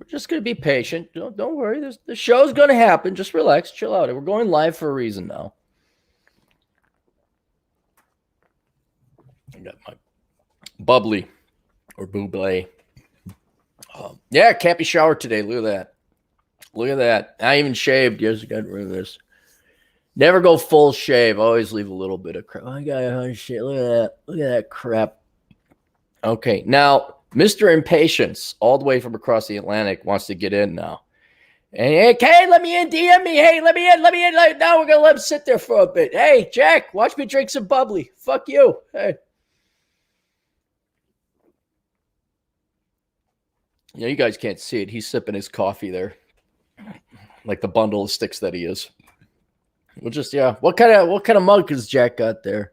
just going to be patient. Don't worry. The show's going to happen. Just relax. Chill out. We're going live for a reason now. I got my bubbly or buble. Yeah, Cappy showered today. Look at that. Look at that. I even shaved. Yes, I got rid of this. Never go full shave. Always leave a little bit of crap. I got shit. Look at that. Look at that crap. Okay, now Mr. Impatience, all the way from across the Atlantic, wants to get in now. And hey, let me in. DM me. Hey, let me in. Now we're gonna let him sit there for a bit. Hey, Jack, watch me drink some bubbly. Fuck you. Hey. Yeah, you guys can't see it. He's sipping his coffee there, like the bundle of sticks that he is. We'll just What kind of mug has Jack got there?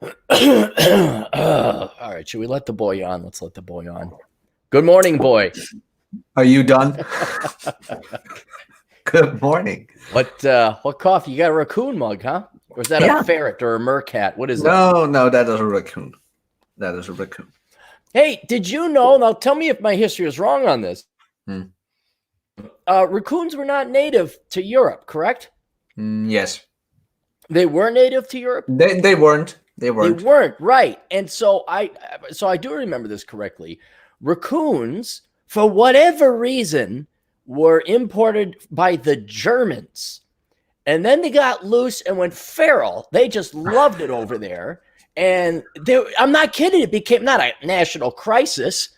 All right, should we let the boy on? Let's let the boy on. Good morning, boy. Are you done? Good morning. What coffee? You got a raccoon mug, huh? Or is that a ferret or a mercat? What is that? No, that is a raccoon. That is a raccoon. Hey, did you know? Now tell me if my history is wrong on this. Raccoons were not native to Europe, correct? Yes. They were native to Europe? They weren't. They weren't, right. And so I do remember this correctly. Raccoons, for whatever reason, were imported by the Germans. And then they got loose and went feral. They just loved it over there. And I'm not kidding. It became not a national crisis.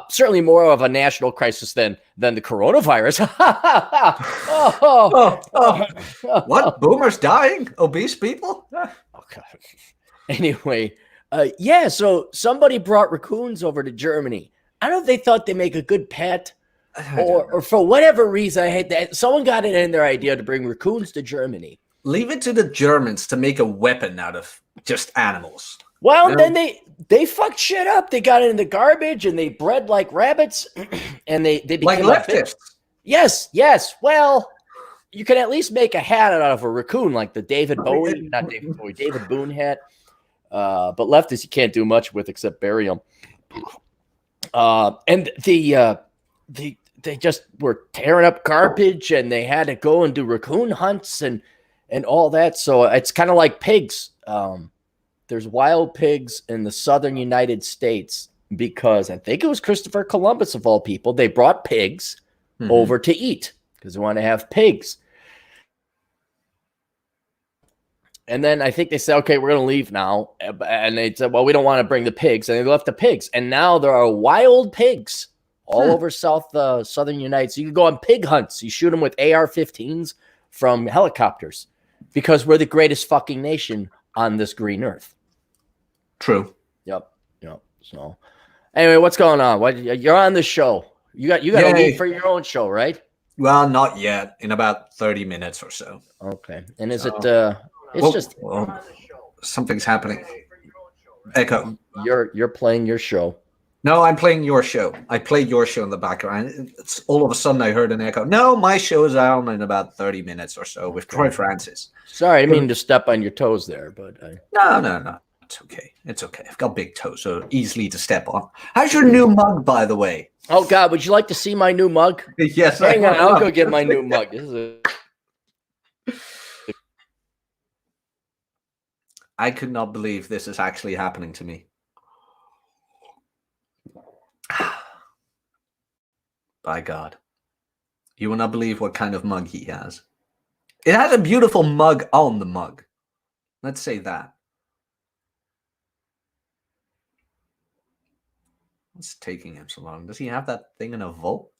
Certainly more of a national crisis than the coronavirus. What? Boomers dying? Obese people? Okay. Anyway, so somebody brought raccoons over to Germany. I don't know if they thought they make a good pet or for whatever reason, I hate that. Someone got it in their idea to bring raccoons to Germany. Leave it to the Germans to make a weapon out of just animals. Well, then they fucked shit up. They got it in the garbage and they bred like rabbits and they became like leftists. Yes. Well, you can at least make a hat out of a raccoon, like the David Bowie Boone hat. But leftists you can't do much with except bury them. And they just were tearing up garbage and they had to go and do raccoon hunts and all that. So it's kind of like pigs. There's wild pigs in the southern United States because I think it was Christopher Columbus of all people. They brought pigs over to eat because they want to have pigs. And then I think they said, okay, we're going to leave now. And they said, well, we don't want to bring the pigs. And they left the pigs. And now there are wild pigs all over southern United States. You can go on pig hunts. You shoot them with AR-15s from helicopters because we're the greatest fucking nation on this green earth. True. Yep. So anyway, what's going on? You're on the show. You got to leave for your own show, right? Well, not yet. In about 30 minutes or so. Okay. And is it something's happening. Echo. You're playing your show. No, I'm playing your show. I played your show in the background. It's all of a sudden I heard an echo. No, my show is on in about 30 minutes or so with Troy Francis. Sorry, I didn't mean to step on your toes there, but No. It's okay. It's okay. I've got big toes, so easily to step on. How's your new mug, by the way? Oh God, would you like to see my new mug? Yes. Hang on, I'll go get my new mug. I could not believe this is actually happening to me. By God. You will not believe what kind of mug he has. It has a beautiful mug on the mug. Let's say that. What's taking him so long? Does he have that thing in a vault?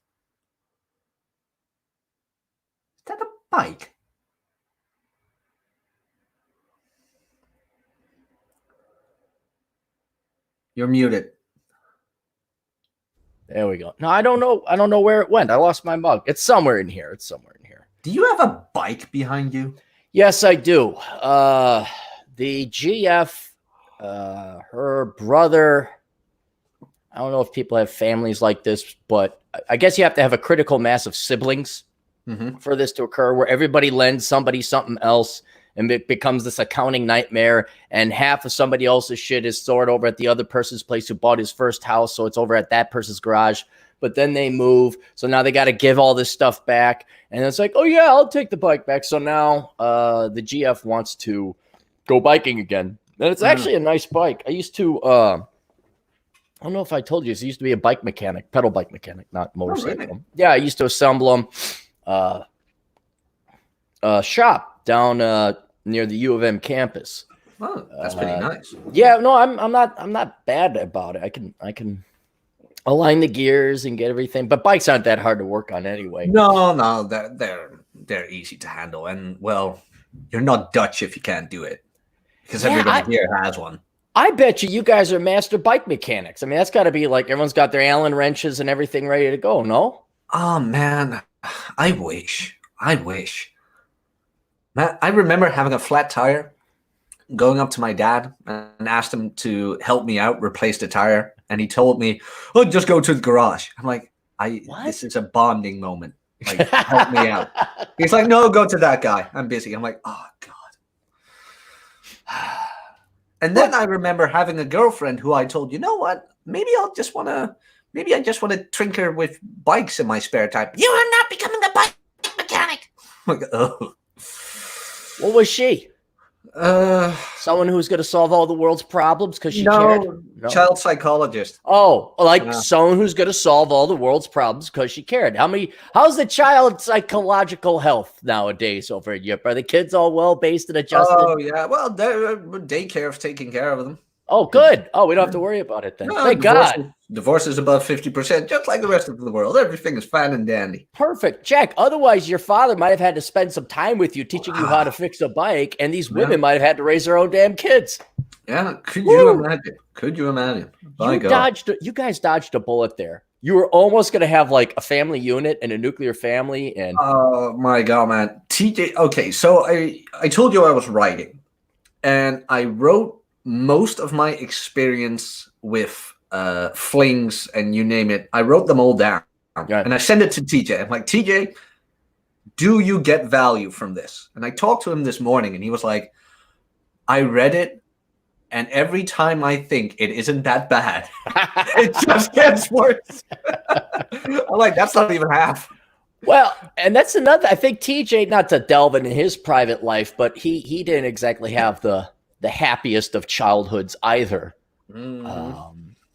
Is that a bike? You're muted. There we go. No, I don't know where it went. I lost my mug. It's somewhere in here. Do you have a bike behind you? Yes, I do. The GF, her brother. I don't know if people have families like this, but I guess you have to have a critical mass of siblings for this to occur, where everybody lends somebody something else, and it becomes this accounting nightmare, and half of somebody else's shit is stored over at the other person's place who bought his first house, so it's over at that person's garage. but then they move. So now they got to give all this stuff back. And it's like, oh, yeah, I'll take the bike back. So now the GF wants to go biking again. And it's actually a nice bike. I used to, I don't know if I told you, I used to be a bike mechanic, pedal bike mechanic, not motorcycle. Really? Yeah, I used to assemble them. Shop down near the U of M campus. Oh, that's pretty nice. Yeah, no, I'm not bad about it. I can align the gears and get everything, but bikes aren't that hard to work on anyway. No, they're easy to handle, and well, you're not Dutch if you can't do it, because everybody here has one. I bet you guys are master bike mechanics. I mean, that's got to be like everyone's got their Allen wrenches and everything ready to go. No? Oh man, I wish. Man, I remember having a flat tire, going up to my dad and asked him to help me out, replace the tire. And he told me, oh, just go to the garage. I'm like, this is a bonding moment. Like, help me out. He's like, no, go to that guy. I'm busy. I'm like, oh, God. And then I remember having a girlfriend who I told, you know what? Maybe I just want to tinker with bikes in my spare time. You are not becoming a bike mechanic. I'm like, oh. What was she? Someone who's going to solve all the world's problems because she cared? No, child psychologist. Oh, like someone who's going to solve all the world's problems because she cared. How's the child psychological health nowadays over in Europe? Are the kids all well based and adjusted? Oh yeah, well, daycare is taking care of them. Oh, good. Oh, we don't have to worry about it then. No, thank God. Divorce is above 50%, just like the rest of the world. Everything is fine and dandy. Perfect. Jack, otherwise your father might have had to spend some time with you teaching you how to fix a bike, and these women might have had to raise their own damn kids. Yeah, could you imagine? Could you imagine? You guys dodged a bullet there. You were almost going to have like a family unit and a nuclear family. And oh my God, man. TJ, okay, so I told you I was writing, and I wrote most of my experience with flings and you name it. I wrote them all down and I sent it to TJ. I'm like, TJ, do you get value from this? And I talked to him this morning and he was like, I read it and every time I think it isn't that bad, it just gets worse. I'm like, that's not even half. Well, and that's another, I think TJ, not to delve into his private life, but he didn't exactly have the happiest of childhoods either.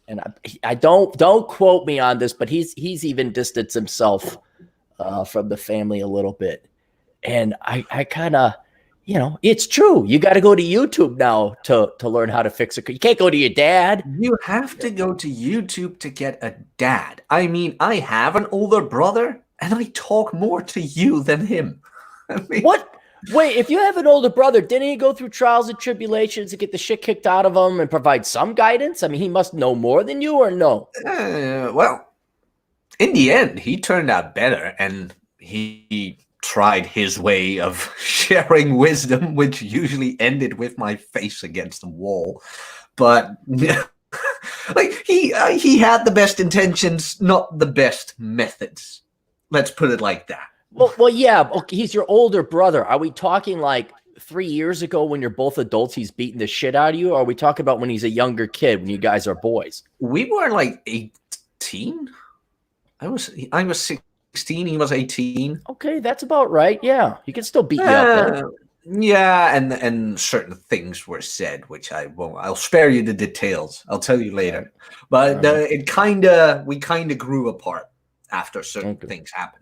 And I don't quote me on this, but he's even distanced himself from the family a little bit. And I kind of, it's true. You got to go to YouTube now to learn how to fix it. You can't go to your dad. You have to go to YouTube to get a dad. I mean, I have an older brother and I talk more to you than him. I mean, what? Wait, if you have an older brother, didn't he go through trials and tribulations to get the shit kicked out of him and provide some guidance? I mean, he must know more than you, or no? Well, in the end, he turned out better, and he tried his way of sharing wisdom, which usually ended with my face against the wall. But like he had the best intentions, not the best methods. Let's put it like that. Well, yeah. Okay, he's your older brother. Are we talking like 3 years ago when you're both adults, he's beating the shit out of you? Or are we talking about when he's a younger kid, when you guys are boys? We were like 18. I was 16. He was 18. Okay, that's about right. Yeah, he can still beat you up there. Yeah, and certain things were said, which I won't. I'll spare you the details. I'll tell you later. But we kind of grew apart after certain things happened.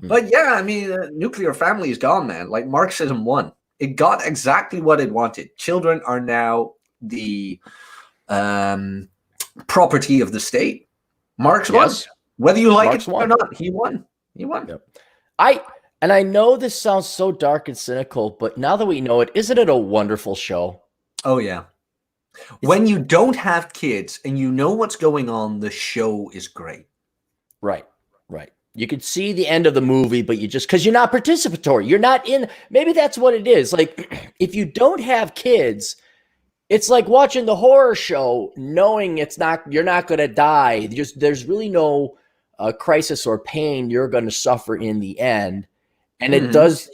But yeah, I mean, nuclear family is gone, man. Like Marxism won. It got exactly what it wanted. Children are now the property of the state. Marx won. Whether you like it or not, he won. He won. Yep. I know this sounds so dark and cynical, but now that we know it, isn't it a wonderful show? Oh, yeah. When you don't have kids and you know what's going on, the show is great. Right. You could see the end of the movie, but because you're not participatory, you're not in, maybe that's what it is. Like, if you don't have kids, it's like watching the horror show, knowing you're not going to die. There's really no crisis or pain you're going to suffer in the end. And it does,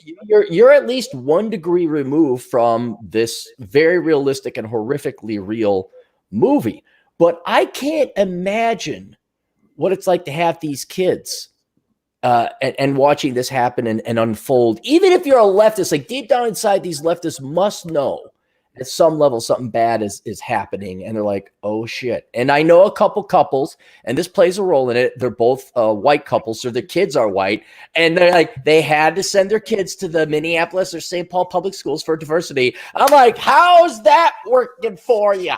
you're at least 1 degree removed from this very realistic and horrifically real movie. But I can't imagine what it's like to have these kids and watching this happen and unfold. Even if you're a leftist, like deep down inside, these leftists must know at some level something bad is happening, and they're like, oh shit. And I know a couple couples, and this plays a role in it. They're both white couples, so their kids are white, and they're like, they had to send their kids to the Minneapolis or St. Paul public schools for diversity. I'm like, how's that working for you?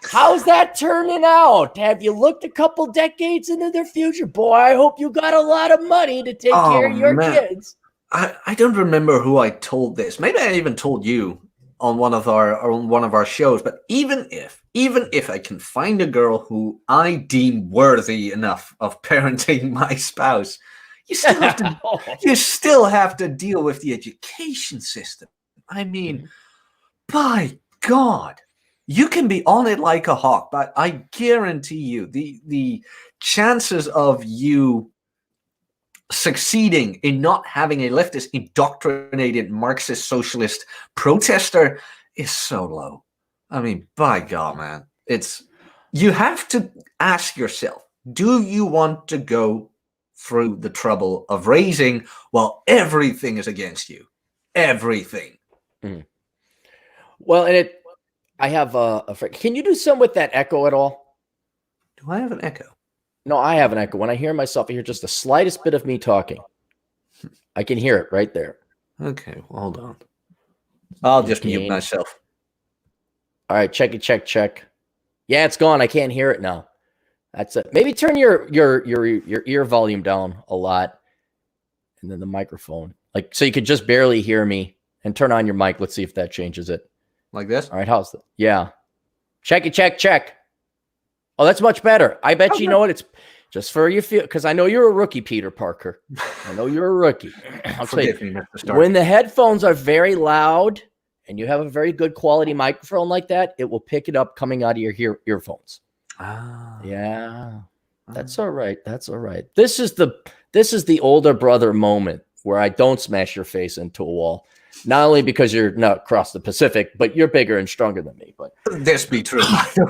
How's that turning out? Have you looked a couple decades into their future? Boy, I hope you got a lot of money to take care of your kids. I don't remember who I told this. Maybe I even told you on one of our shows. But even if I can find a girl who I deem worthy enough of parenting my spouse, you still have to deal with the education system. I mean, by God. You can be on it like a hawk, but I guarantee you the chances of you succeeding in not having a leftist indoctrinated Marxist socialist protester is so low. I mean, by God, man, you have to ask yourself, do you want to go through the trouble of raising while everything is against you? Everything. Mm. Well, and I have a friend. Can you do some with that echo at all? Do I have an echo? No, I have an echo. When I hear myself, I hear just the slightest bit of me talking. I can hear it right there. Okay, well, hold on. I'll just mute myself. All right, check it, check. Yeah, it's gone. I can't hear it now. That's it. Maybe turn your ear volume down a lot, and then the microphone, like so you could just barely hear me. And turn on your mic. Let's see if that changes it. Like this? All right, how's that? Yeah. Check it, check. Oh, that's much better. I bet you know what? It's just for you feel, because I know you're a rookie, Peter Parker. I know you're a rookie. I'll tell you, when the headphones are very loud and you have a very good quality microphone like that, it will pick it up coming out of your earphones. Ah. Yeah. That's all right. That's all right. This is the older brother moment where I don't smash your face into a wall. Not only because you're not across the Pacific, but you're bigger and stronger than me. But this be true.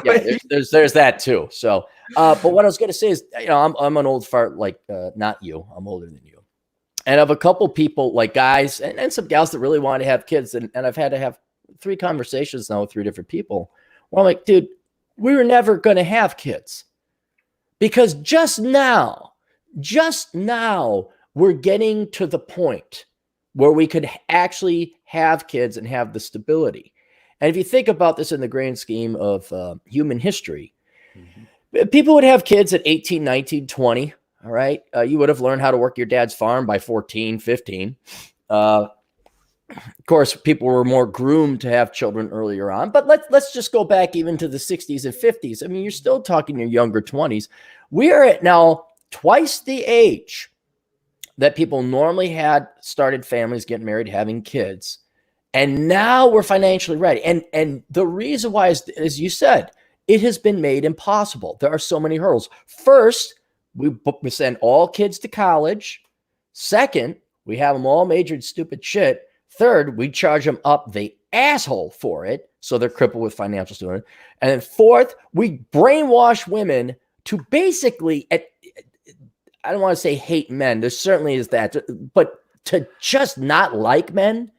Yeah, there's that too. So, but what I was going to say is, I'm an old fart, like not you. I'm older than you, and I have a couple people, like guys and some gals that really want to have kids, and I've had to have 3 conversations now with 3 different people. Where I'm like, dude, we were never going to have kids because just now we're getting to the point where we could actually have kids and have the stability. And if you think about this in the grand scheme of human history, people would have kids at 18, 19, 20. All right. You would have learned how to work your dad's farm by 14, 15. Of course, people were more groomed to have children earlier on. But let's just go back even to the 60s and 50s. I mean, you're still talking your younger 20s. We are at now twice the age that people normally had started families, getting married, having kids. And now we're financially ready. And the reason why is, as you said, it has been made impossible. There are so many hurdles. First, we send all kids to college. Second, we have them all majored in stupid shit. Third, we charge them up the asshole for it, so they're crippled with financial stability. And then fourth, we brainwash women to basically, I don't want to say hate men. There certainly is that, but to just not like men.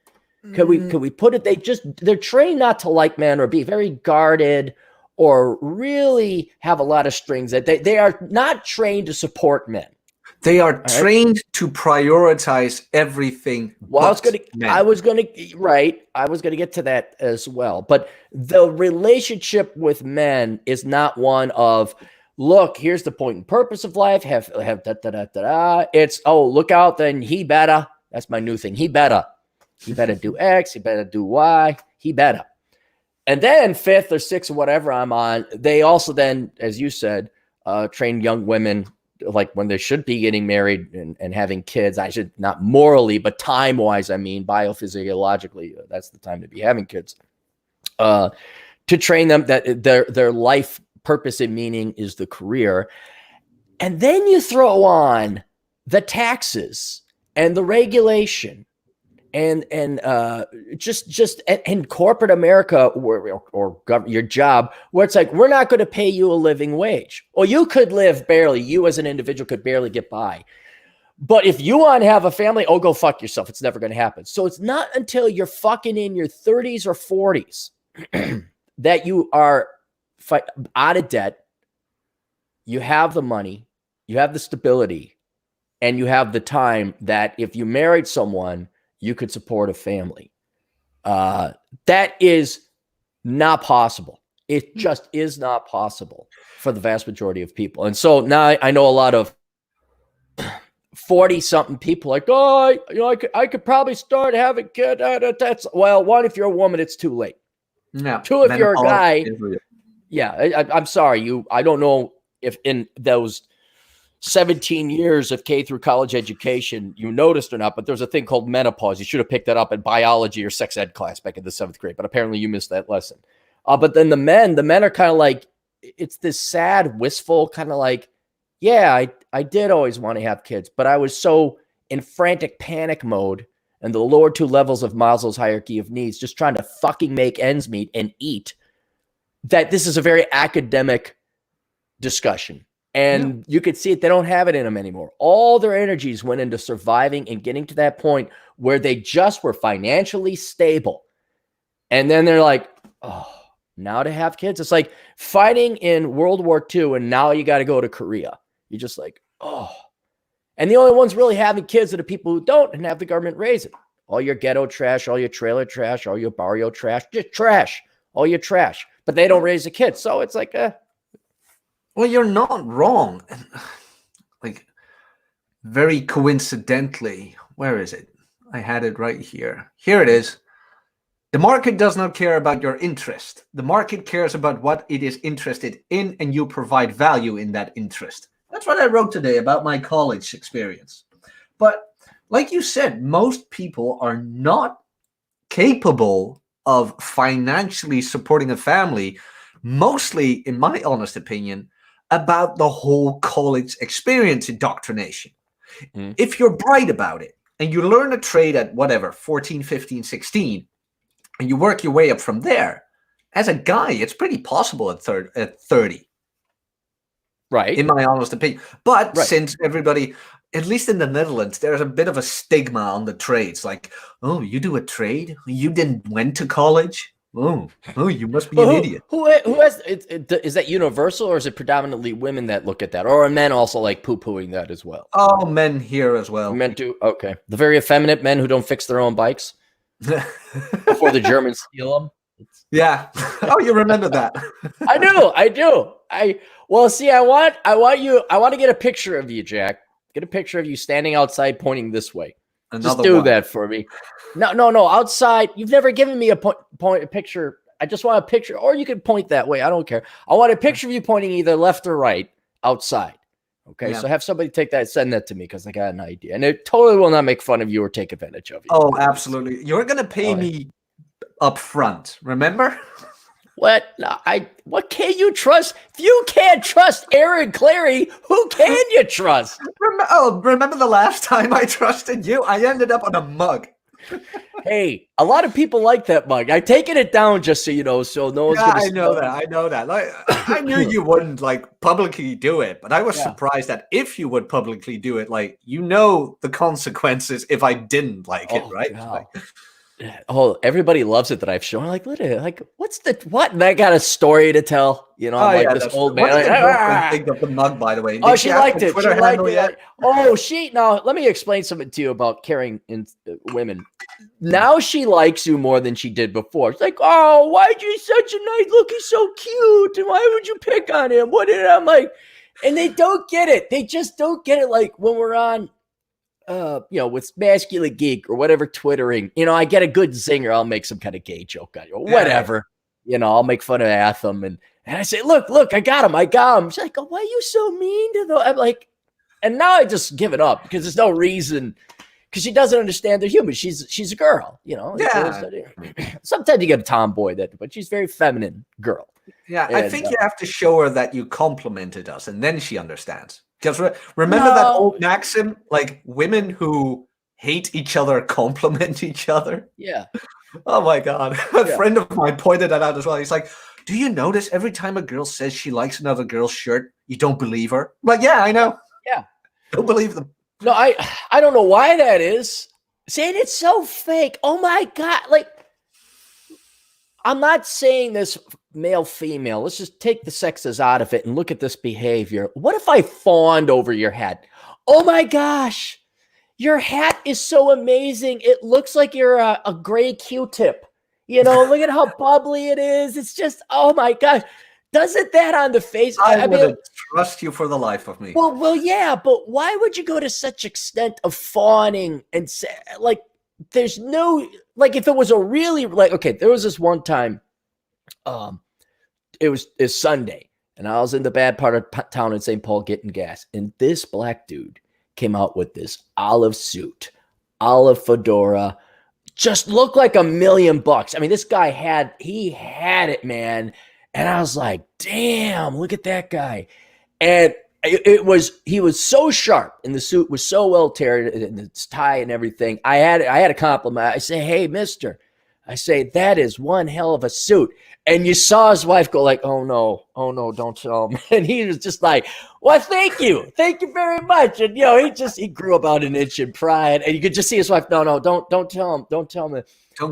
Could we put it? They're trained not to like men or be very guarded or really have a lot of strings. That they are not trained to support men. They are trained to prioritize everything. Well, I was going to get to that as well. But the relationship with men is not one of, look, here's the point and purpose of life. Have It's, oh, look out, then he better. That's my new thing. He better do X. He better do Y. He better. And then 5th or 6th or whatever I'm on, they also then, as you said, train young women like when they should be getting married and having kids. I should not morally, but time-wise, I mean, biophysiologically, that's the time to be having kids. To train them that their life purpose and meaning is the career. And then you throw on the taxes and the regulation and just in corporate America or your job, where it's like, we're not going to pay you a living wage. Or you could live barely. You as an individual could barely get by. But if you want to have a family, oh, go fuck yourself. It's never going to happen. So it's not until you're fucking in your 30s or 40s that you are out of debt, you have the money, you have the stability, and you have the time that if you married someone, you could support a family. That is not possible. It just is not possible for the vast majority of people. And so now I know a lot of 40-something people like, oh, I could probably start having kids. That's, well, one, if you're a woman, it's too late. No. Two, if you're a guy, yeah, I'm sorry. I don't know if in those 17 years of K through college education you noticed or not, but there's a thing called menopause. You should have picked that up in biology or sex ed class back in the 7th grade, but apparently you missed that lesson. But then the men are kind of like, it's this sad, wistful kind of like, yeah, I did always want to have kids, but I was so in frantic panic mode and the lower 2 levels of Maslow's hierarchy of needs, just trying to fucking make ends meet and eat, that this is a very academic discussion. And you could see it. They don't have it in them anymore. All their energies went into surviving and getting to that point where they just were financially stable. And then they're like, oh, now to have kids. It's like fighting in World War II and now you got to go to Korea. You're just like, oh. And the only ones really having kids are the people who don't and have the government raise it. All your ghetto trash, all your trailer trash, all your barrio trash, just trash, all your trash. But they don't raise the kids. So it's like, well, you're not wrong. Like, very coincidentally, where is it? I had it right here. Here it is. The market does not care about your interest. The market cares about what it is interested in, and you provide value in that interest. That's what I wrote today about my college experience. But like you said, most people are not capable of financially supporting a family, mostly, in my honest opinion, about the whole college experience indoctrination. If you're bright about it and you learn a trade at whatever, 14, 15, 16, and you work your way up from there, as a guy, it's pretty possible at 30. Right. In my honest opinion. But since everybody, at least in the Netherlands, there's a bit of a stigma on the trades. Like, oh, you do a trade? You didn't went to college? Oh, you must be an idiot. Who has is that universal, or is it predominantly women that look at that, or are men also like poo-pooing that as well? Oh, men here as well. Men do. Okay, the very effeminate men who don't fix their own bikes before the Germans steal them. Yeah. Oh, you remember that? I do. Well, see, I want to get a picture of you, Jack. Get a picture of you standing outside pointing this way. Just do that for me. No, outside. You've never given me a picture. I just want a picture, or you can point that way. I don't care. I want a picture of you pointing either left or right outside. Okay, so have somebody take that, send that to me, because I got an idea. And it totally will not make fun of you or take advantage of you. Oh, absolutely. You're going to pay me up front, remember? What? What can you trust? If you can't trust Aaron Clary, who can you trust? Remember the last time I trusted you? I ended up on a mug. Hey, a lot of people like that mug. I've taken it down just so you know, so no one's gonna. I know that. Like, I knew you wouldn't like publicly do it, but I was surprised that if you would publicly do it, like, you know, the consequences if I didn't like it, right? Like, everybody loves it that I've shown. Like, what's what? And I got a story to tell. You know, I'm like this old man. What did the girlfriend think of the mug, by the way? Oh, she liked it. She liked it. Oh, now let me explain something to you about caring in women. Now she likes you more than she did before. She's like, oh, why'd you such a nice look? He's so cute. And why would you pick on him? What did I'm like? And they don't get it. They just don't get it. Like when we're on with Masculine Geek or whatever, twittering, I get a good zinger. I'll make some kind of gay joke on you or whatever. I'll make fun of Atham and I say, look, I got him. She's like, oh, why are you so mean to them? I'm like, and now I just give it up because there's no reason, because she doesn't understand they're human. She's a girl, Yeah. Sometimes you get a tomboy but she's a very feminine girl. Yeah, I think you have to show her that you complimented us, and then she understands. Because remember that old maxim, like, women who hate each other, compliment each other. Yeah. Oh my God. A friend of mine pointed that out as well. He's like, do you notice every time a girl says she likes another girl's shirt, you don't believe her? I'm like, yeah, I know. Yeah. Don't believe them. No, I don't know why that is. Saying it's so fake. Oh my God. Like, I'm not saying this male, female. Let's just take the sexes out of it and look at this behavior. What if I fawned over your head? Oh my gosh. Your hat is so amazing. It looks like you're a gray Q-tip. You know, look at how bubbly it is. It's just, oh my gosh. Doesn't that on the face? I wouldn't trust you for the life of me. Well, yeah, but why would you go to such extent of fawning and say, like, there's no, like, if it was a really, like, okay, there was this one time, it's Sunday, and I was in the bad part of town in St. Paul getting gas, and this black dude came out with this olive suit, olive fedora, just looked like $1 million. I mean, this guy had it, man. And I was like, damn, look at that guy. And he was so sharp, and the suit was so well tailored, and its tie and everything. I had a compliment. I say, hey, mister, I say, that is one hell of a suit. And you saw his wife go like, oh no, don't tell him. And he was just like, well, thank you very much. And, you know, he grew about an inch in pride, and you could just see his wife, no, don't tell him. Don't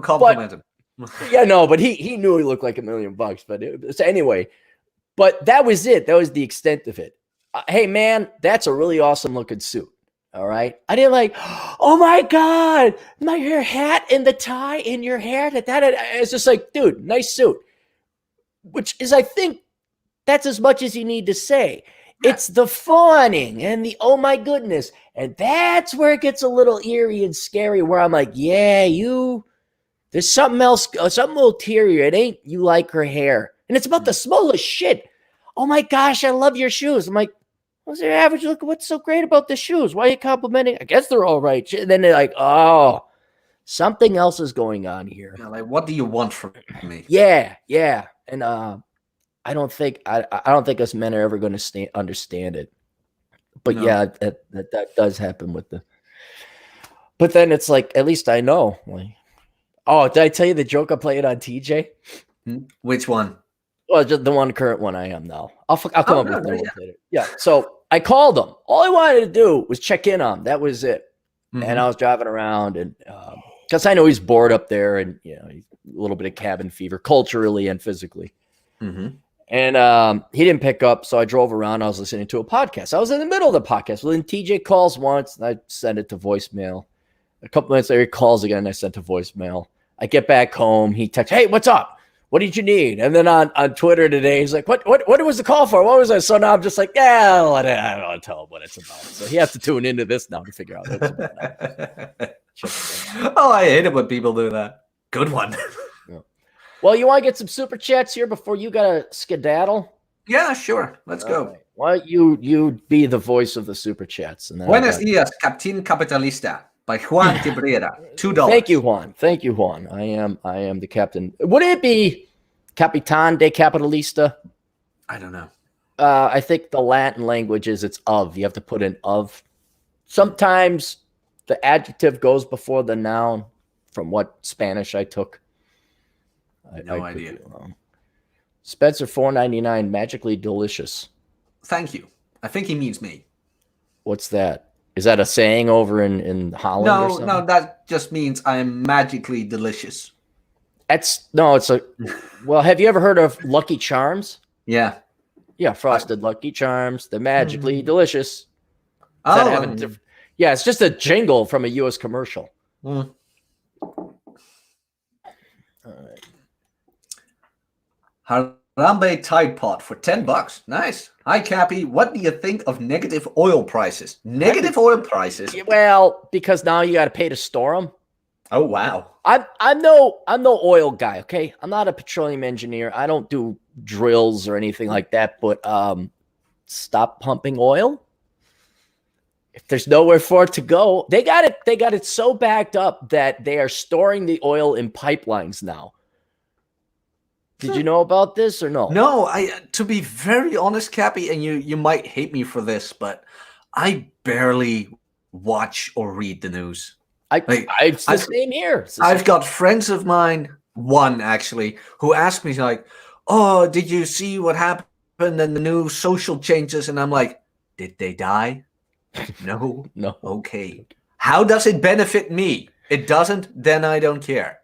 compliment him. Yeah, no, but he knew he looked like $1 million. But so anyway, but that was it. That was the extent of it. Hey, man, that's a really awesome looking suit. All right. I didn't like, oh my God, your hat and the tie in your hair. It's just like, dude, nice suit. Which is, I think, that's as much as you need to say. It's the fawning and the oh my goodness. And that's where it gets a little eerie and scary, where I'm like, yeah, there's something else, something ulterior. It ain't you like her hair. And it's about the smallest shit. Oh my gosh, I love your shoes. I'm like, what's your average? Look, what's so great about the shoes? Why are you complimenting? I guess they're all right. And then they're like, oh, something else is going on here. Yeah, like, what do you want from me? Yeah. And I don't think us men are ever going to understand it. But no. Yeah, that does happen with but then it's like, at least I know. Like, oh, did I tell you the joke I played on TJ? Which one? Well, just the current one I am now. I'll come up with one later. Yeah. So I called him. All I wanted to do was check in on him. That was it. Mm-hmm. And I was driving around, and because I know he's bored up there, and you know, he's a little bit of cabin fever, culturally and physically. Mm-hmm. And he didn't pick up, so I drove around. I was listening to a podcast. I was in the middle of the podcast. Well, then TJ calls once, and I send it to voicemail. A couple minutes later, he calls again, and I sent to voicemail. I get back home. He texts, hey, what's up? What did you need? And then on Twitter today, he's like, what was the call for? What was it? So now I'm just like, yeah, I don't want to tell him what it's about. So he has to tune into this now to figure out what it's about. Oh, I hate it when people do that. Good one. Yeah. Well, you want to get some super chats here before you got to skedaddle? Yeah, sure. Let's go. Right. Why don't you be the voice of the super chats? And Buenos dias, Captain Capitalista. By Juan Tibrera, $2. Thank you, Juan. I am the captain. Would it be Capitan de Capitalista? I don't know. I think the Latin language is it's of. You have to put in of. Sometimes the adjective goes before the noun. From what Spanish I took. No idea. Spencer $4.99, magically delicious. Thank you. I think he means me. What's that? Is that a saying over in Holland or something? No, that just means I'm magically delicious. Well, have you ever heard of Lucky Charms? Yeah. Yeah, frosted Lucky Charms. They're magically delicious. Yeah, it's just a jingle from a U.S. commercial. All right. Harambe Tide Pod for $10. Nice. Hi, Cappy. What do you think of negative oil prices? Negative oil prices? Well, because now you got to pay to store them. Oh, wow. I'm no oil guy, okay? I'm not a petroleum engineer. I don't do drills or anything like that, but stop pumping oil. If there's nowhere for it to go, they got it so backed up that they are storing the oil in pipelines now. Did you know about this or no? No, to be very honest, Cappy, and you might hate me for this, but I barely watch or read the news. It's the same here. I've got friends of mine, one actually, who asked me like, "Oh, did you see what happened in the new social changes?" And I'm like, "Did they die? No. No. Okay. How does it benefit me? It doesn't. Then I don't care."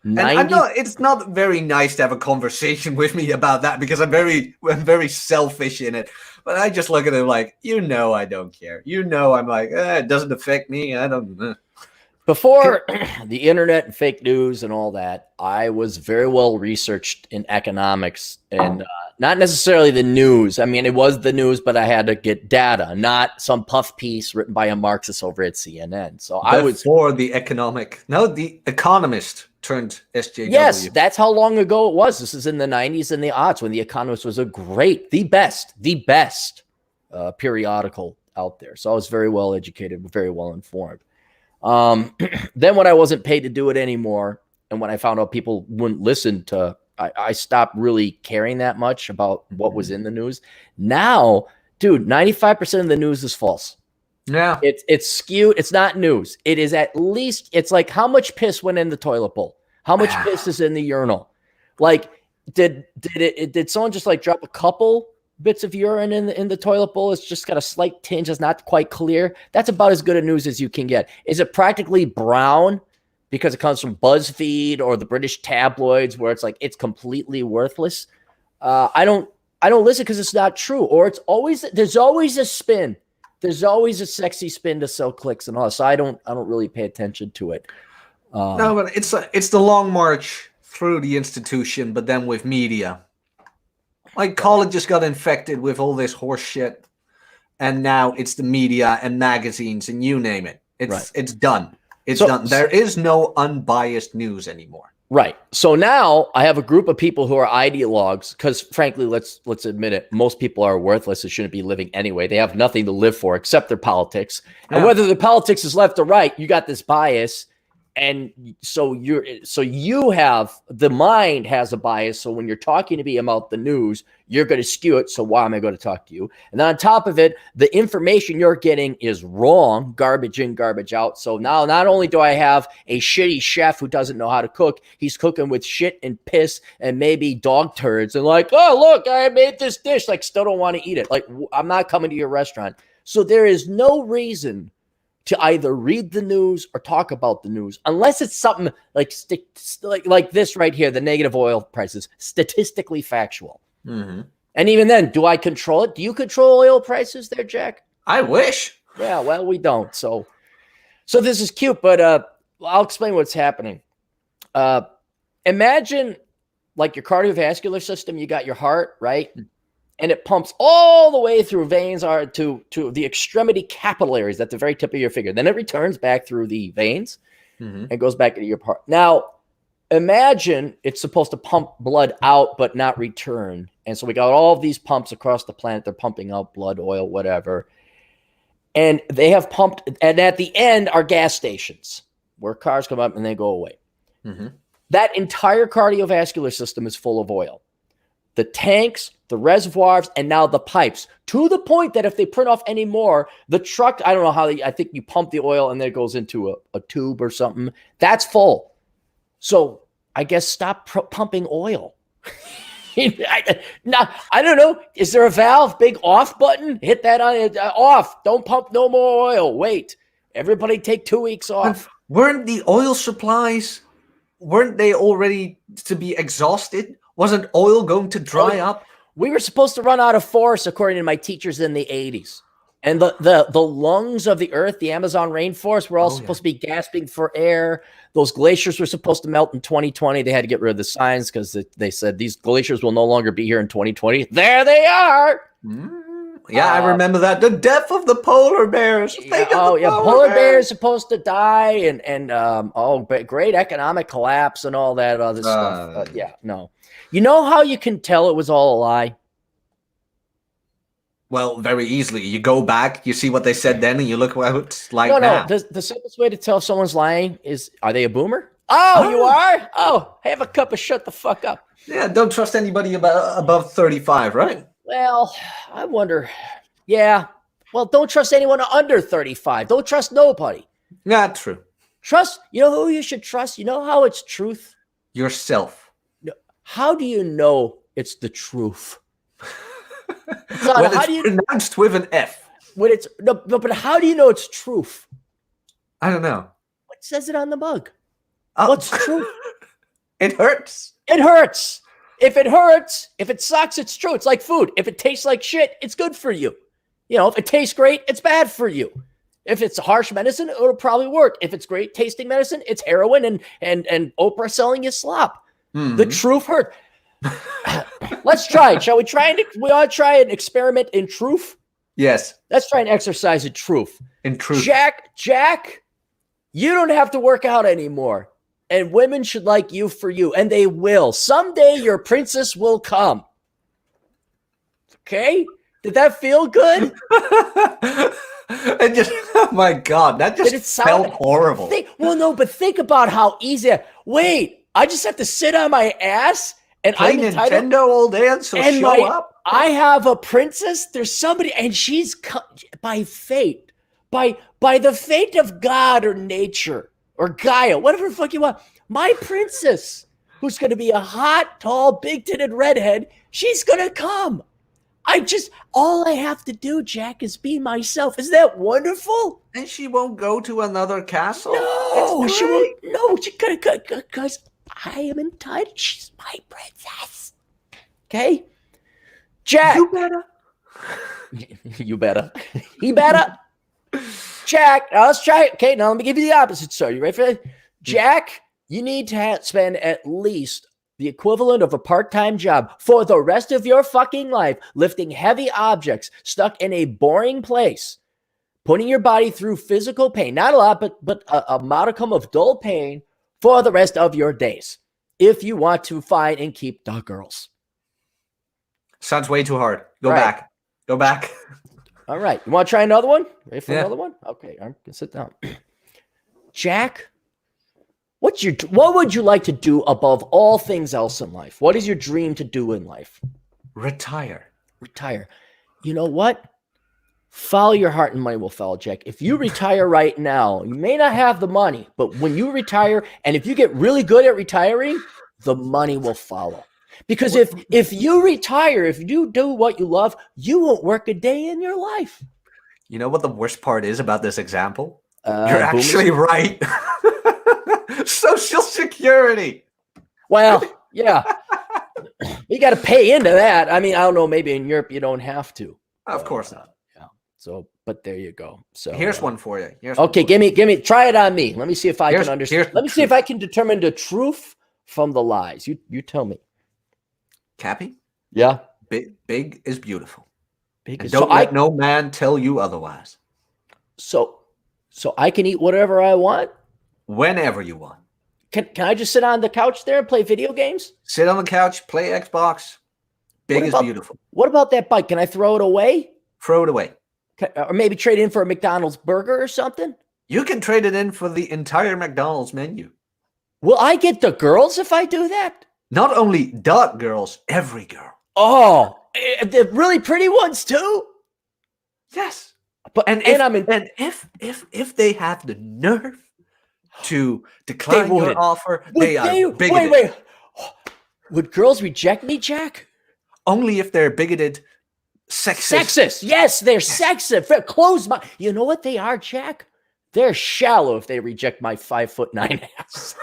And it's not very nice to have a conversation with me about that because I'm very selfish in it. But I just look at it like, I don't care. I'm like, it doesn't affect me. I don't. Before the internet and fake news and all that, I was very well researched in economics and not necessarily the news. I mean, it was the news, but I had to get data, not some puff piece written by a Marxist over at CNN. So I was for the Economist turned SJW. Yes, that's how long ago it was. This is in the 90s and the aughts when the Economist was the best periodical out there. So I was very well educated, very well informed. Then when I wasn't paid to do it anymore, and when I found out people wouldn't listen to, I stopped really caring that much about what was in the news. Now, dude, 95% of the news is false. Yeah. It's skewed. It's not news. It is at least, it's like how much piss went in the toilet bowl? How much piss is in the urinal? Like, did someone just like drop a couple bits of urine in the toilet bowl? It's just got a slight tinge. It's not quite clear. That's about as good a news as you can get. Is it practically brown because it comes from BuzzFeed or the British tabloids where it's like it's completely worthless? I don't listen because it's not true. Or there's always a spin. There's always a sexy spin to sell clicks and all. So I don't really pay attention to it. No, but it's the long march through the institution, but then with media. Like colleges got infected with all this horse shit, and now it's the media and magazines and you name it. It's done. It's done. There is no unbiased news anymore. Right. So now I have a group of people who are ideologues because, frankly, let's admit it, most people are worthless and shouldn't be living anyway. They have nothing to live for except their politics. Yeah. And whether the politics is left or right, you got this bias. And so you have, the mind has a bias. So when you're talking to me about the news, you're going to skew it. So why am I going to talk to you? And then on top of it, the information you're getting is wrong, garbage in, garbage out. So now not only do I have a shitty chef who doesn't know how to cook, he's cooking with shit and piss and maybe dog turds and like, oh, look, I made this dish. Like, still don't want to eat it. Like, I'm not coming to your restaurant. So there is no reason to either read the news or talk about the news, unless it's something like this right here, the negative oil prices, statistically factual. Mm-hmm. And even then, do I control it? Do you control oil prices there, Jack? I wish. Yeah, well, we don't. So this is cute, but I'll explain what's happening. Imagine like your cardiovascular system, you got your heart, right? And it pumps all the way through veins to the extremity capillaries at the very tip of your finger. Then it returns back through the veins and goes back into your heart. Now, imagine it's supposed to pump blood out but not return. And so we got all of these pumps across the planet. They're pumping out blood, oil, whatever. And they have pumped. And at the end are gas stations where cars come up and they go away. Mm-hmm. That entire cardiovascular system is full of oil. The tanks, the reservoirs, and now the pipes, to the point that if they print off any more, the truck, I don't know how I think you pump the oil and then it goes into a tube or something. That's full. So I guess stop pumping oil. I don't know. Is there a valve? Big off button? Hit that on it. Off. Don't pump no more oil. Wait. Everybody take 2 weeks off. Weren't the oil supplies, weren't they already to be exhausted? Wasn't oil going to dry up? We were supposed to run out of force, according to my teachers in the 80s. And the lungs of the earth, the Amazon rainforest, were all supposed to be gasping for air. Those glaciers were supposed to melt in 2020. They had to get rid of the signs because they said these glaciers will no longer be here in 2020. There they are. Yeah, I remember that. The death of the polar bears. Polar bears supposed to die, and great economic collapse and all that other stuff. No. You know how you can tell it was all a lie? Well, very easily. You go back, you see what they said then, and you look what it's like now. No. The simplest way to tell if someone's lying is, are they a boomer? Oh, you are? Oh, have a cup of shut the fuck up. Yeah, don't trust anybody above 35, right? Well, I wonder. Yeah. Well, don't trust anyone under 35. Don't trust nobody. Not true. Trust. You know who you should trust? You know how it's truth? Yourself. How do you know it's the truth? Son, When how it's do you pronounced with an F. when it's no, but how do you know it's truth? I don't know. What says it on the mug? Oh. What's truth? It hurts. It hurts. If it hurts, if it sucks, it's true. It's like food. If it tastes like shit, it's good for you. You know, if it tastes great, it's bad for you. If it's harsh medicine, it'll probably work. If it's great tasting medicine, it's heroin and Oprah selling you slop. Mm-hmm. The truth hurt. Let's try it. Shall we try we ought to try an experiment in truth? Yes. Let's try an exercise in truth. In truth. Jack, you don't have to work out anymore. And women should like you for you. And they will. Someday your princess will come. Okay? Did that feel good? It just, oh my God, that just felt horrible. But think about how easy. Wait, I just have to sit on my ass and play Nintendo all day and show up. I have a princess. There's somebody, and she's by fate, by the fate of God or nature or Gaia, whatever the fuck you want. My princess, who's going to be a hot, tall, big-titted redhead, she's going to come. All I have to do, Jack, is be myself. Isn't that wonderful? And she won't go to another castle? No, she won't. No, she could because I am entitled. She's my princess. Okay? Jack. You better. You better. He better. Jack, now let's try it. Okay, now let me give you the opposite. So, you ready for that? Jack, you need to spend at least the equivalent of a part-time job for the rest of your fucking life, lifting heavy objects, stuck in a boring place, putting your body through physical pain, not a lot, but a modicum of dull pain for the rest of your days, if you want to find and keep the girls. Sounds way too hard. Go back. All right. You want to try another one? Ready for another one? Okay, I'm gonna sit down. Jack, what would you like to do above all things else in life? What is your dream to do in life? Retire. You know what? Follow your heart and money will follow, Jack. If you retire right now, you may not have the money, but when you retire, and if you get really good at retiring, the money will follow. Because if you retire, if you do what you love, you won't work a day in your life. You know what the worst part is about this example? You're actually right. Social Security. Well, yeah. You got to pay into that. I mean, I don't know. Maybe in Europe you don't have to. Of course not. Yeah. So, but there you go. So here's one for you. Okay, give me. Try it on me. Let me see if I can understand. Let me see if I can determine the truth from the lies. You tell me. Cappy? Yeah. Big is beautiful. Big and don't let no man tell you otherwise. So I can eat whatever I want? Whenever you want. Can I just sit on the couch there and play video games? Sit on the couch, play Xbox. Big is beautiful. What about that bike? Can I throw it away? Throw it away. Or maybe trade in for a McDonald's burger or something? You can trade it in for the entire McDonald's menu. Will I get the girls if I do that? Not only the girls, every girl. Oh, the really pretty ones too? Yes. But if they have the nerve to decline your offer, they are bigoted. Wait. Would girls reject me, Jack? Only if they're bigoted, sexist. Yes, they're sexist. Close my. You know what they are, Jack? They're shallow if they reject my 5'9" ass.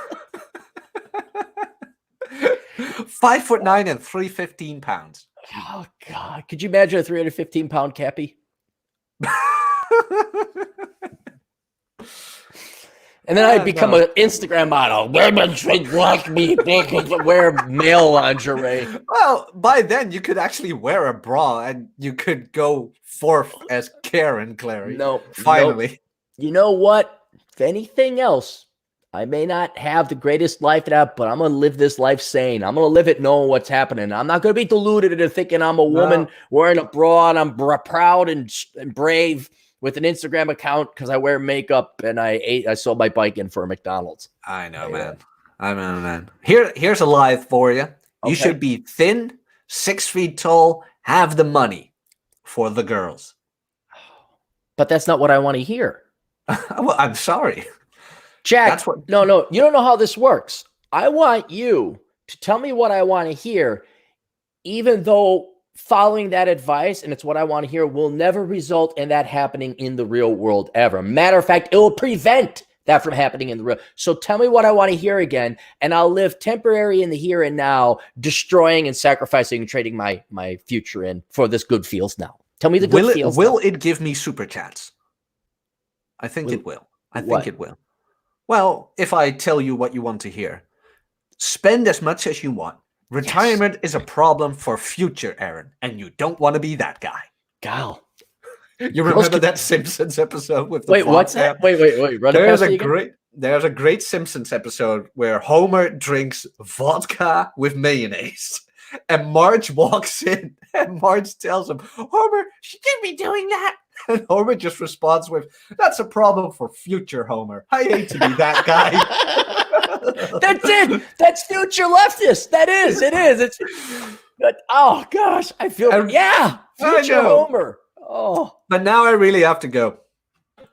5'9" and 315 pounds. Oh God! Could you imagine a 315-pound Cappy? And then I'd become an Instagram model. Women should like me. They could wear male lingerie. Well, by then you could actually wear a bra and you could go forth as Karen Clary. No, finally. Nope. You know what? If anything else, I may not have the greatest life but I'm going to live this life sane. I'm going to live it knowing what's happening. I'm not going to be deluded into thinking I'm a woman wearing a bra and I'm proud and brave with an Instagram account because I wear makeup and I sold my bike in for a McDonald's. I know, man. I know, man. Here's a lie for you. You should be thin, 6 feet tall, have the money for the girls. But that's not what I want to hear. Well, I'm sorry. Jack, That's what. no, you don't know how this works. I want you to tell me what I want to hear, even though following that advice, and it's what I want to hear, will never result in that happening in the real world ever. Matter of fact, it will prevent that from happening in the real. So tell me what I want to hear again, and I'll live temporary in the here and now, destroying and sacrificing and trading my future in for this good feels now. Tell me the good feels. Will it give me super chats? I think it will. I think it will. Well, if I tell you what you want to hear, spend as much as you want. Retirement is a problem for future Aaron, and you don't want to be that guy. Gal. You remember that Simpsons episode with the Wait, what's that? Wait. There's a great Simpsons episode where Homer drinks vodka with mayonnaise. And Marge walks in and Marge tells him, Homer, she can't be doing that. And Homer just responds with, that's a problem for future Homer. I hate to be that guy. That's it. That's future leftist. That is. It is. It's. Oh gosh, I feel. Future Homer. Oh. But now I really have to go.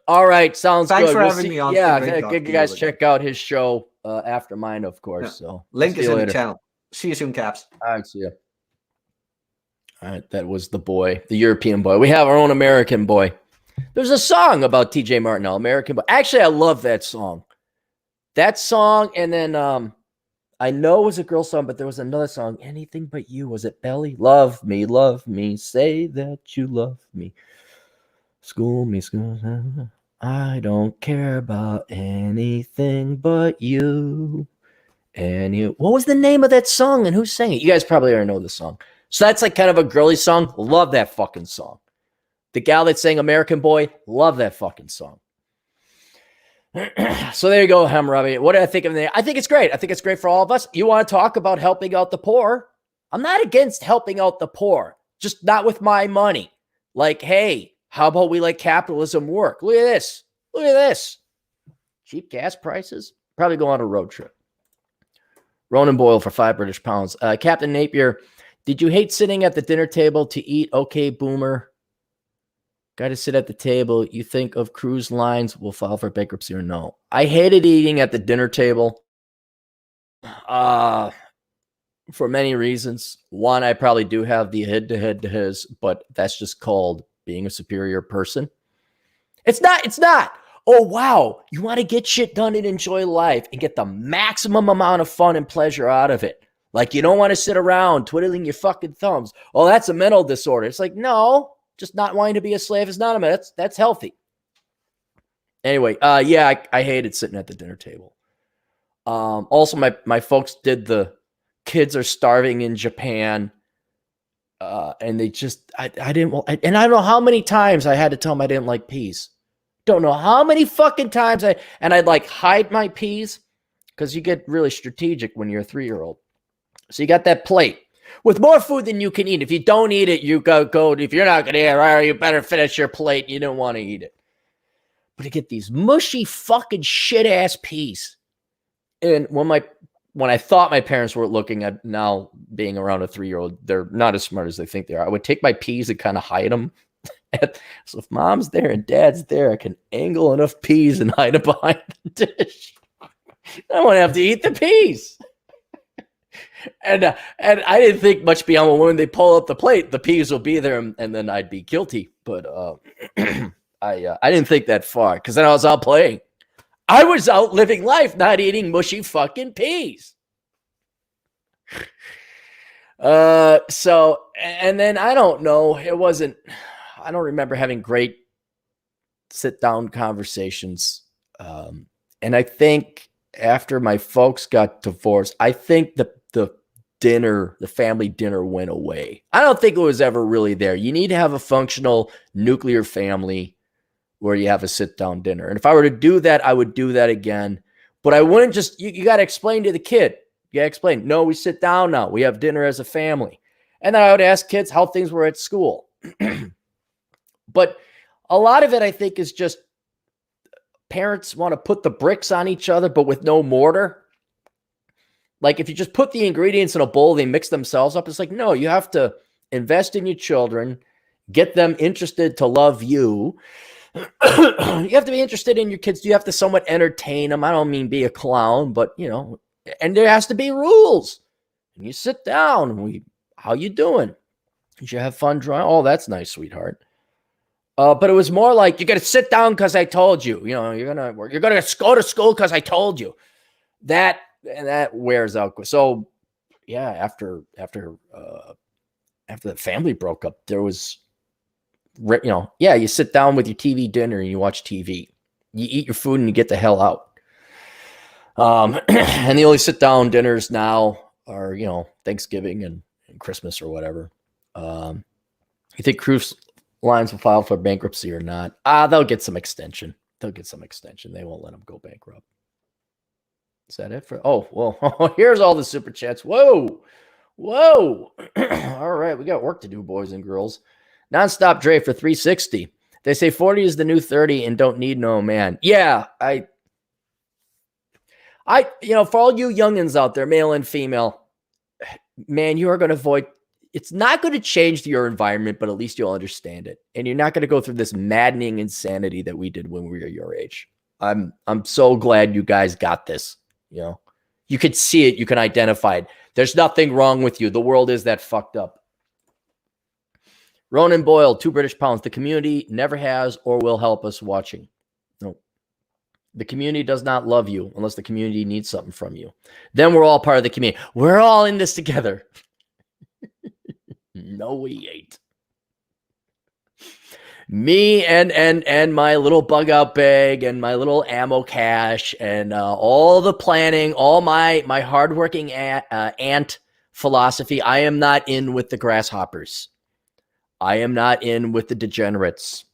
All right, sounds Thanks good. for having me on. Yeah, you guys check out his show after mine, of course. Yeah. So link is in the channel. See you soon, Caps. All right, see you. All right, that was the boy, the European boy. We have our own American boy. There's a song about TJ Martinell, American boy. Actually, I love that song. That song, and then I know it was a girl song, but there was another song, Anything But You. Was it Belly? Love me, say that you love me. School me. I don't care about anything but you. And you. What was the name of that song, and who sang it? You guys probably already know the song. So that's like kind of a girly song. Love that fucking song. The gal that sang American Boy, love that fucking song. So there you go, Hammurabi. What do I think of it? I think it's great. I think it's great for all of us. You want to talk about helping out the poor? I'm not against helping out the poor, just not with my money. Like, hey, how about we let capitalism work? Look at this. Look at this. Cheap gas prices. Probably go on a road trip. Ronan Boyle for 5 British pounds. Captain Napier, did you hate sitting at the dinner table to eat? Okay, boomer. Got to sit at the table. You think of cruise lines will file for bankruptcy or no? I hated eating at the dinner table for many reasons. One, I probably do have the head to his, but that's just called being a superior person. It's not. Oh, wow. You want to get shit done and enjoy life and get the maximum amount of fun and pleasure out of it. Like, you don't want to sit around twiddling your fucking thumbs. Oh, that's a mental disorder. It's like, no. Just not wanting to be a slave is not a minute. That's healthy. Anyway, I hated sitting at the dinner table. Also, my folks did the kids are starving in Japan, and they just I didn't, and I don't know how many times I had to tell them I didn't like peas. Don't know how many fucking times I'd like hide my peas because you get really strategic when you're a 3-year-old. So you got that plate with more food than you can eat. If you don't eat it, you go. If you're not going to eat it, you better finish your plate. You don't want to eat it. But to get these mushy fucking shit-ass peas. And when I thought my parents were looking at now being around a 3-year-old, they're not as smart as they think they are. I would take my peas and kind of hide them. So if mom's there and dad's there, I can angle enough peas and hide it behind the dish. I won't have to eat the peas. And I didn't think much beyond when they pull up the plate, the peas will be there, and then I'd be guilty. But I didn't think that far because then I was out playing. I was out living life, not eating mushy fucking peas. So, and then I don't know. I don't remember having great sit-down conversations. And I think after my folks got divorced, I think the family dinner went away. I don't think it was ever really there. You need to have a functional nuclear family where you have a sit-down dinner. And if I were to do that, I would do that again. But I wouldn't just, you got to explain to the kid. You got to explain, no, we sit down now. We have dinner as a family. And then I would ask kids how things were at school. But a lot of it, I think, is just parents want to put the bricks on each other, but with no mortar. Like if you just put the ingredients in a bowl, they mix themselves up. It's like, no, you have to invest in your children, get them interested to love you, You have to be interested in your kids. You have to somewhat entertain them. I don't mean be a clown, but and there has to be rules. And you sit down and how you doing? Did you have fun drawing? Oh, that's nice, sweetheart. But it was more like, you got to sit down because I told you. You're gonna go to school because I told you. That wears out. So yeah, after the family broke up, there was, you sit down with your TV dinner and you watch TV. You eat your food and you get the hell out. And the only sit down dinners now are, Thanksgiving and Christmas or whatever. You think cruise lines will file for bankruptcy or not? They'll get some extension. They won't let them go bankrupt. Is that it for? Oh, well, here's all the super chats. Whoa. All right, we got work to do, boys and girls. Nonstop Dre for 360. They say 40 is the new 30 and don't need no man. Yeah, I for all you youngins out there, male and female, man, you are going to avoid. It's not going to change your environment, but at least you'll understand it. And you're not going to go through this maddening insanity that we did when we were your age. I'm so glad you guys got this. You could see it. You can identify it. There's nothing wrong with you. The world is that fucked up. Ronan Boyle, 2 British pounds. The community never has or will help us watching. No. The community does not love you unless the community needs something from you. Then we're all part of the community. We're all in this together. No, we ain't. Me and my little bug out bag and my little ammo cache and all the planning, all my hardworking ant philosophy. I am not in with the grasshoppers. I am not in with the degenerates.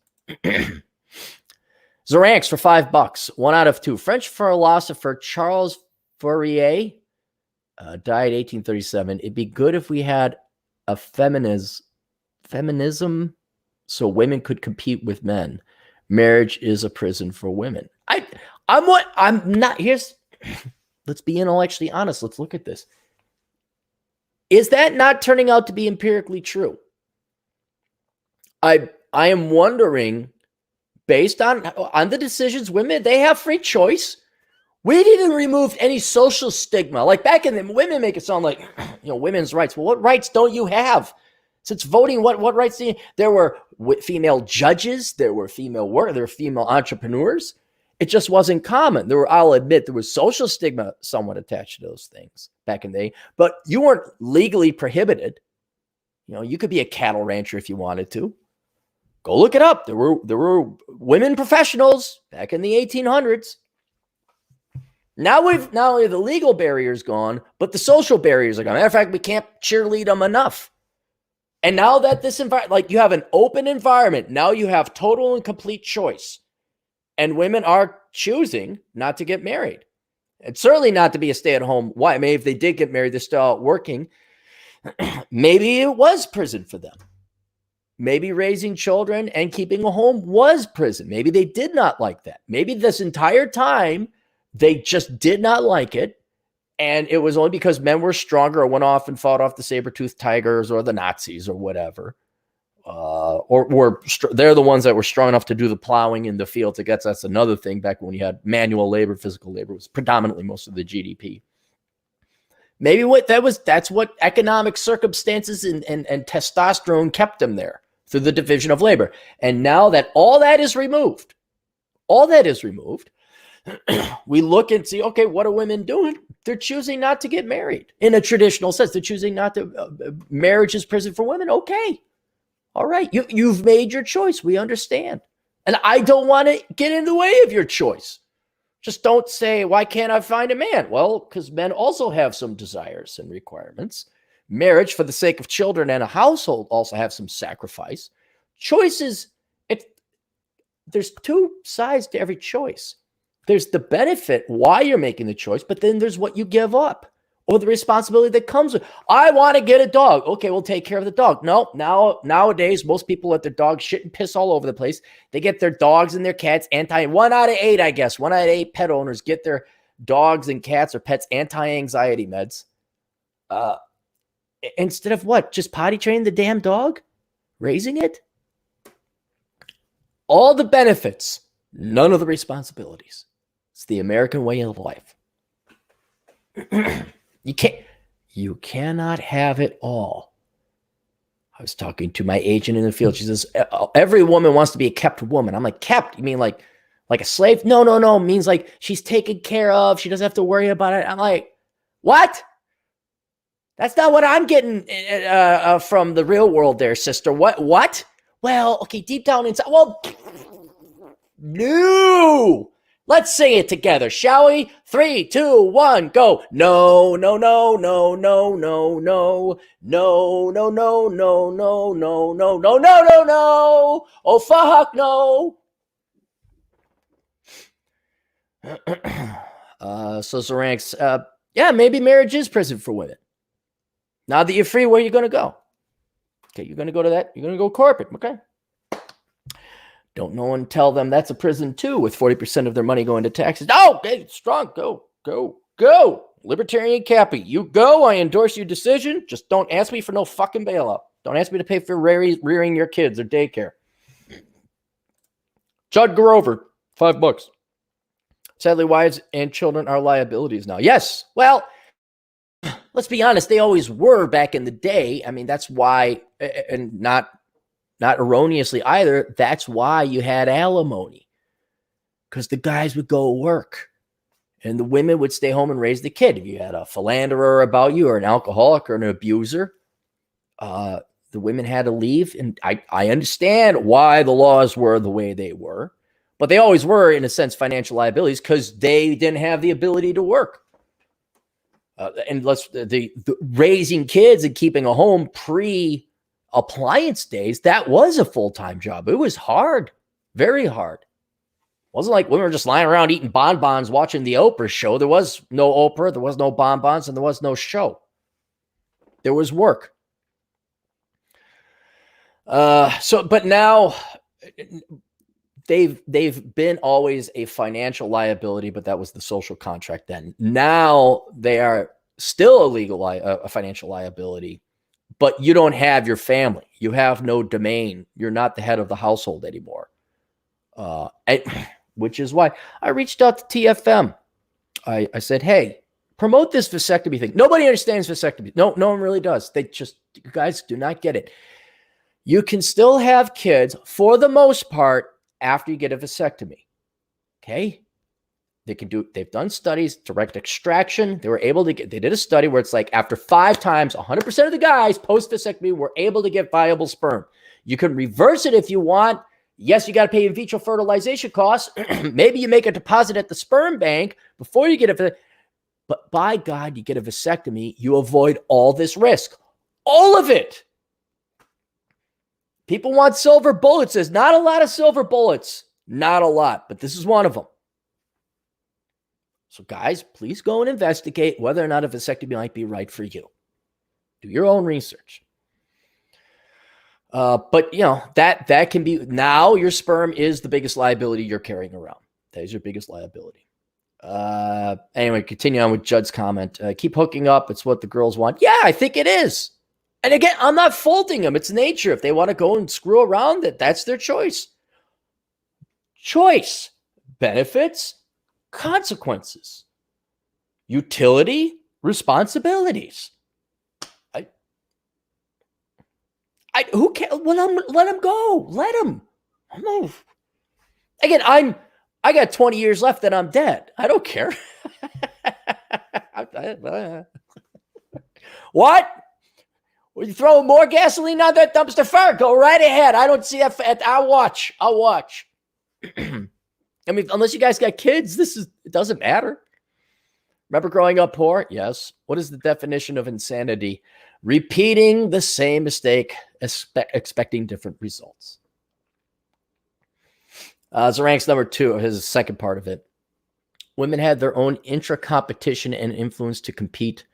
Zoranx for $5. 1 out of 2. French philosopher Charles Fourier died 1837. It'd be good if we had a feminism so women could compete with men. Marriage is a prison for women. I'm not. Let's be intellectually honest. Let's look at this. Is that not turning out to be empirically true? I am wondering, based on the decisions women, they have free choice. We didn't remove any social stigma. Like back in the women make it sound like, women's rights. Well, what rights don't you have? Since voting, what rights do you? There were female judges, there were female workers, there were female entrepreneurs. It just wasn't common. I'll admit, there was social stigma somewhat attached to those things back in the day, but you weren't legally prohibited. You could be a cattle rancher if you wanted to. Go look it up. There were women professionals back in the 1800s. Now not only the legal barriers gone, but the social barriers are gone. Matter of fact, we can't cheerlead them enough. And now that this environment, like you have an open environment, now you have total and complete choice. And women are choosing not to get married. And certainly not to be a stay-at-home wife. Maybe if they did get married, they're still out working. Maybe it was prison for them. Maybe raising children and keeping a home was prison. Maybe they did not like that. Maybe this entire time, they just did not like it. And it was only because men were stronger or went off and fought off the saber-toothed tigers or the Nazis or whatever. They're the ones that were strong enough to do the plowing in the fields. I guess that's another thing. Back when you had manual labor, physical labor was predominantly most of the GDP. Maybe that's what economic circumstances and testosterone kept them there through the division of labor. And now that all that is removed, we look and see, okay, what are women doing? They're choosing not to get married in a traditional sense. They're choosing not to. Marriage is prison for women. Okay. All right. You've made your choice. We understand. And I don't want to get in the way of your choice. Just don't say, why can't I find a man? Well, because men also have some desires and requirements. Marriage for the sake of children and a household also have some sacrifice. Choices, there's 2 sides to every choice. There's the benefit why you're making the choice, but then there's what you give up or the responsibility that comes with. I want to get a dog. Okay, we'll take care of the dog. No, nowadays, most people let their dogs shit and piss all over the place. They get their dogs and their cats 1 out of 8, I guess. 1 out of 8 pet owners get their dogs and cats or pets anti-anxiety meds. Instead of what? Just potty training the damn dog? Raising it? All the benefits, none of the responsibilities. It's the American way of life. You cannot have it all. I was talking to my agent in the field. She says, every woman wants to be a kept woman. I'm like, kept? You mean like a slave? No. It means like she's taken care of. She doesn't have to worry about it. I'm like, what? That's not what I'm getting from the real world there, sister. What? Well, okay, deep down inside. Well, no. Let's sing it together, shall we? 3, 2, 1, go. No. Oh, fuck no. So Zoranks, yeah, maybe marriage is prison for women. Now that you're free, where are you going to go? Okay, you're going to go to that. You're going to go corporate. Okay. Don't know and tell them that's a prison too, with 40% of their money going to taxes. Oh, okay, strong. Go. Libertarian Cappy, you go. I endorse your decision. Just don't ask me for no fucking bailout. Don't ask me to pay for rearing your kids or daycare. Judd Grover, $5. Sadly, wives and children are liabilities now. Yes. Well, let's be honest. They always were back in the day. I mean, that's why, and not erroneously either, that's why you had alimony. Because the guys would go work and the women would stay home and raise the kid. If you had a philanderer about you or an alcoholic or an abuser, the women had to leave. And I understand why the laws were the way they were, but they always were, in a sense, financial liabilities because they didn't have the ability to work. And the raising kids and keeping a home pre-appliance days, that was a full-time job. It was hard, very hard. It wasn't like we were just lying around eating bonbons watching the Oprah show. There was no Oprah, there was no bonbons, and there was no show. There was work. But now they've been always a financial liability, but that was the social contract then. Now they are still a financial liability, but you don't have your family. You have no domain. You're not the head of the household anymore. Which is why I reached out to TFM. I said, hey, promote this vasectomy thing. Nobody understands vasectomy. No one really does. You guys do not get it. You can still have kids for the most part after you get a vasectomy. Okay. They've done studies, direct extraction. They did a study where it's like after 5 times, 100% of the guys post vasectomy were able to get viable sperm. You can reverse it if you want. Yes, you got to pay in vitro fertilization costs. Maybe you make a deposit at the sperm bank before you get it. But by God, you get a vasectomy, you avoid all this risk. All of it. People want silver bullets. There's not a lot of silver bullets. Not a lot, but this is one of them. So guys, please go and investigate whether or not a vasectomy might be right for you. Do your own research. But that can be, now your sperm is the biggest liability you're carrying around. That is your biggest liability. Anyway, continue on with Judd's comment. Keep hooking up. It's what the girls want. Yeah, I think it is. And again, I'm not faulting them. It's nature. If they want to go and screw around, that's their choice. Choice. Benefits. Consequences. Utility. Responsibilities. Who can let him go? Let him. Move. Again, I got 20 years left and I'm dead. I don't care. What? Will you throw more gasoline on that dumpster fire? Go right ahead. I don't see that. I'll watch. I mean, unless you guys got kids, it doesn't matter. Remember growing up poor? Yes. What is the definition of insanity? Repeating the same mistake, expecting different results. Zorank's number 2, his second part of it. Women had their own intra-competition and influence to compete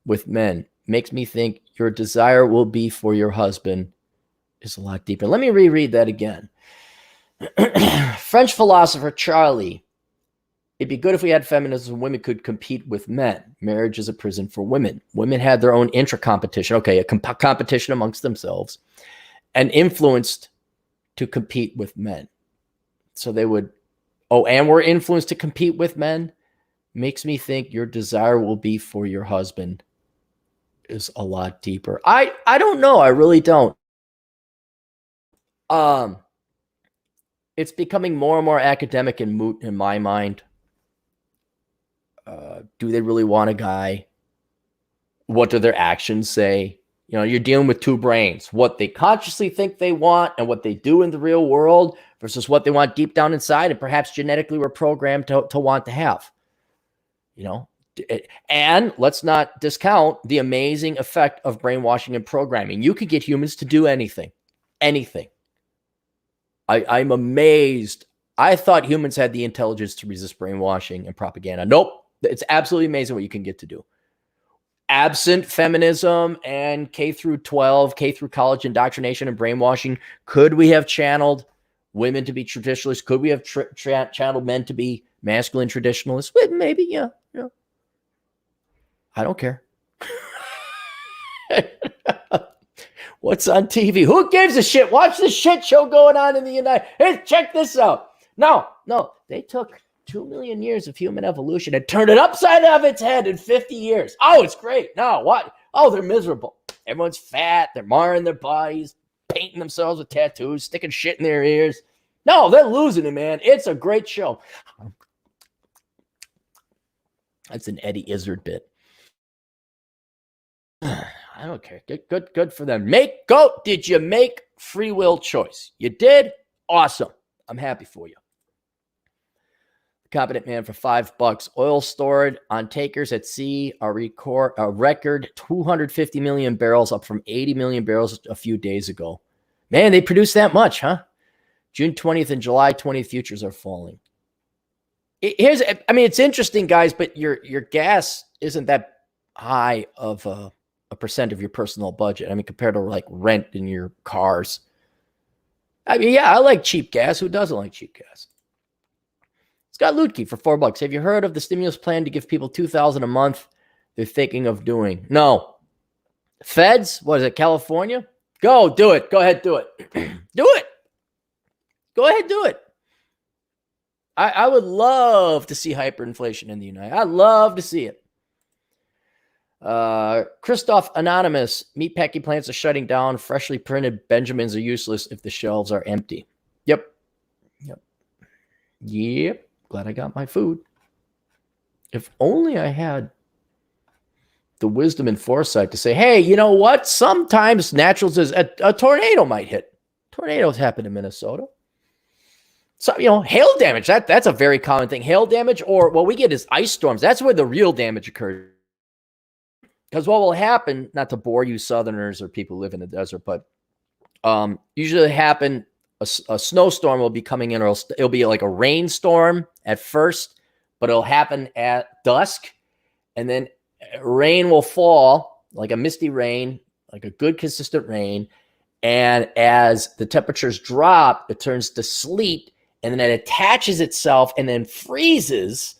with men. Makes me think your desire will be for your husband is a lot deeper. Let me reread that again. French philosopher Charlie. It'd be good if we had feminism. Women could compete with men. Marriage is a prison for women. Women had their own intra-competition. Okay, a competition amongst themselves and influenced to compete with men. So they would, and we're influenced to compete with men. Makes me think your desire will be for your husband is a lot deeper. I don't know. I really don't. It's becoming more and more academic and moot in my mind. Do they really want a guy? What do their actions say? You know, you're dealing with two brains, what they consciously think they want and what they do in the real world versus what they want deep down inside and perhaps genetically were programmed to want to have. You know, and let's not discount the amazing effect of brainwashing and programming. You could get humans to do anything. I'm amazed. I thought humans had the intelligence to resist brainwashing and propaganda. Nope. It's absolutely amazing what you can get to do. Absent feminism and K through 12, K through college indoctrination and brainwashing, could we have channeled women to be traditionalists? Could we have channeled men to be masculine traditionalists? Well, maybe, yeah. I don't care. What's on TV? Who gives a shit? Watch the shit show going on in the United States. Hey, check this out. No. They took 2 million years of human evolution and turned it upside of its head in 50 years. Oh, it's great. No, what? Oh, they're miserable. Everyone's fat. They're marring their bodies, painting themselves with tattoos, sticking shit in their ears. No, they're losing it, man. It's a great show. That's an Eddie Izzard bit. I don't care. Good for them. Did you make free will choice? You did? Awesome. I'm happy for you. Competent man for $5. Oil stored on tankers at sea, a record 250 million barrels, up from 80 million barrels a few days ago. Man, they produced that much, huh? June 20th and July 20th futures are falling. It's interesting, guys, but your gas isn't that high of a percent of your personal budget. I mean, compared to like rent in your cars. I mean, yeah, I like cheap gas. Who doesn't like cheap gas? Scott Lutke for $4. Have you heard of the stimulus plan to give people $2,000 a month? They're thinking of doing. No. Feds? What is it? California? Go do it. Go ahead, do it. Do it. Go ahead, do it. I would love to see hyperinflation in the United States. I'd love to see it. Christoph Anonymous, meatpacking plants are shutting down. Freshly printed Benjamins are useless if the shelves are empty. Yep. Glad I got my food. If only I had the wisdom and foresight to say, hey, you know what? Sometimes naturals is a tornado might hit. Tornadoes happen in Minnesota. So, hail damage, that's a very common thing. Hail damage, or what we get is ice storms. That's where the real damage occurs. Because what will happen, not to bore you Southerners or people who live in the desert, but usually happen, a snowstorm will be coming in, or it'll be like a rainstorm at first, but it'll happen at dusk, and then rain will fall, like a misty rain, like a good consistent rain, and as the temperatures drop, it turns to sleet, and then it attaches itself and then freezes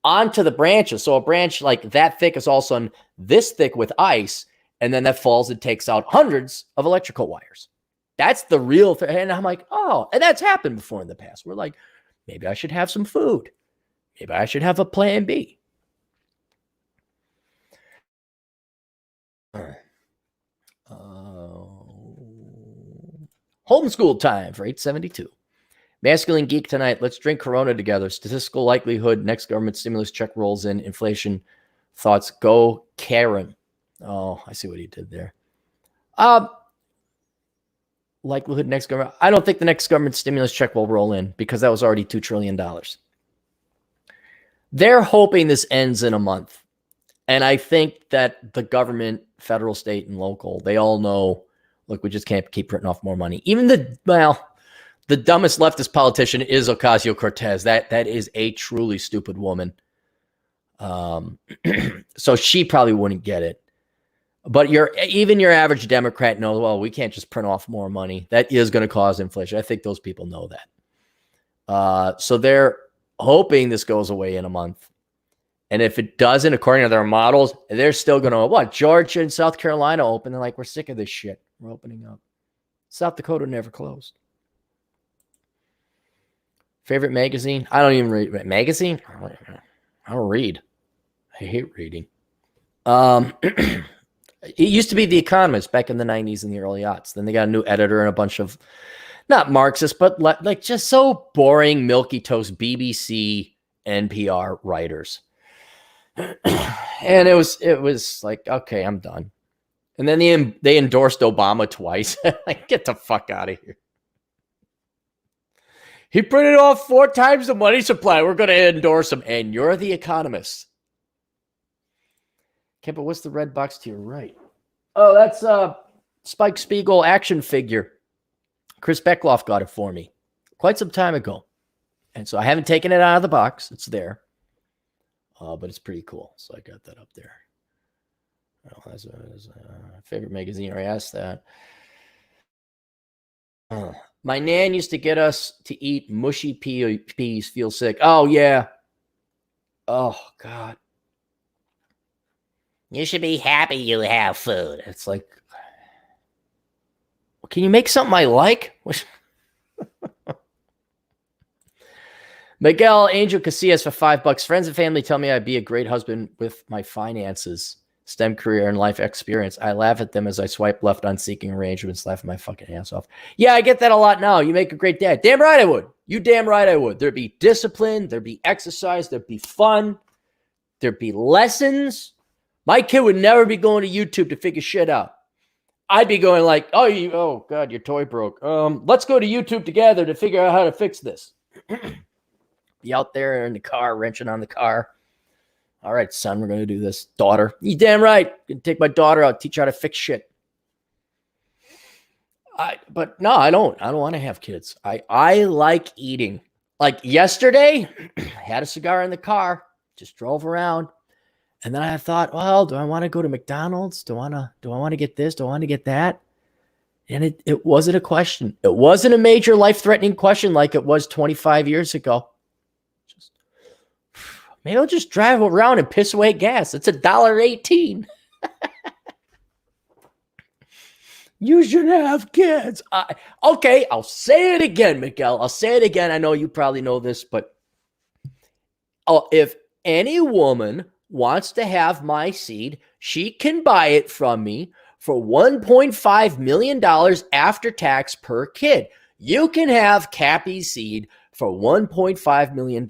onto the branches. So a branch like that thick is all of a sudden this thick with ice, and then that falls and takes out hundreds of electrical wires. That's the real thing. And I'm like, oh, and that's happened before in the past. We're like, maybe I should have some food. Maybe I should have a plan B. Homeschool time for 872. Masculine Geek tonight. Let's drink Corona together. Statistical likelihood. Next government stimulus check rolls in. Inflation thoughts. Go Karen. Oh, I see what he did there. Likelihood next government. I don't think the next government stimulus check will roll in because that was already $2 trillion. They're hoping this ends in a month. And I think that the government, federal, state, and local, they all know, look, we just can't keep printing off more money. Even the dumbest leftist politician is Ocasio-Cortez. That is a truly stupid woman. So she probably wouldn't get it. But even your average Democrat knows, well, we can't just print off more money. That is going to cause inflation. I think those people know that. So they're hoping this goes away in a month. And if it doesn't, according to their models, they're still going to, Georgia and South Carolina open. They're like, we're sick of this shit. We're opening up. South Dakota never closed. Favorite magazine? I don't even read magazine. I don't read. I hate reading. It used to be The Economist back in the 90s and the early aughts. Then they got a new editor and a bunch of not Marxist, but like just so boring, milky toast BBC, NPR writers. And it was like, okay, I'm done. And then they endorsed Obama twice. Like, get the fuck out of here. He printed off 4 times the money supply. We're going to endorse him. And you're The Economist. Okay, but what's the red box to your right? Oh, that's Spike Spiegel action figure. Chris Beckloff got it for me quite some time ago. And so I haven't taken it out of the box. It's there. But it's pretty cool. So I got that up there. Oh, that's favorite magazine. I asked that. My nan used to get us to eat mushy peas, feel sick. Oh, yeah. Oh, God. You should be happy you have food. It's like, can you make something I like? Miguel Angel Casillas for $5. Friends and family tell me I'd be a great husband with my finances, STEM career, and life experience. I laugh at them as I swipe left on seeking arrangements, laughing my fucking ass off. Yeah, I get that a lot now. You make a great dad. Damn right I would. You damn right I would. There'd be discipline. There'd be exercise. There'd be fun. There'd be lessons. My kid would never be going to YouTube to figure shit out. I'd be going like, oh God, your toy broke. Let's go to YouTube together to figure out how to fix this. Be out there in the car, wrenching on the car. All right, son, we're going to do this. Daughter, you damn right. Gonna take my daughter out, teach her how to fix shit. But no, I don't want to have kids. I like eating. Like yesterday, I had a cigar in the car, just drove around. And then I thought, well, do I want to go to McDonald's? Do I want to get this? Do I want to get that? And it wasn't a question. It wasn't a major life-threatening question like it was 25 years ago. Maybe I'll just drive around and piss away gas. It's $1.18. You should have kids. Okay, I'll say it again, Miguel. I'll say it again. I know you probably know this, but if any woman wants to have my seed, she can buy it from me for $1.5 million after tax per kid. You can have Cappy's seed for $1.5 million.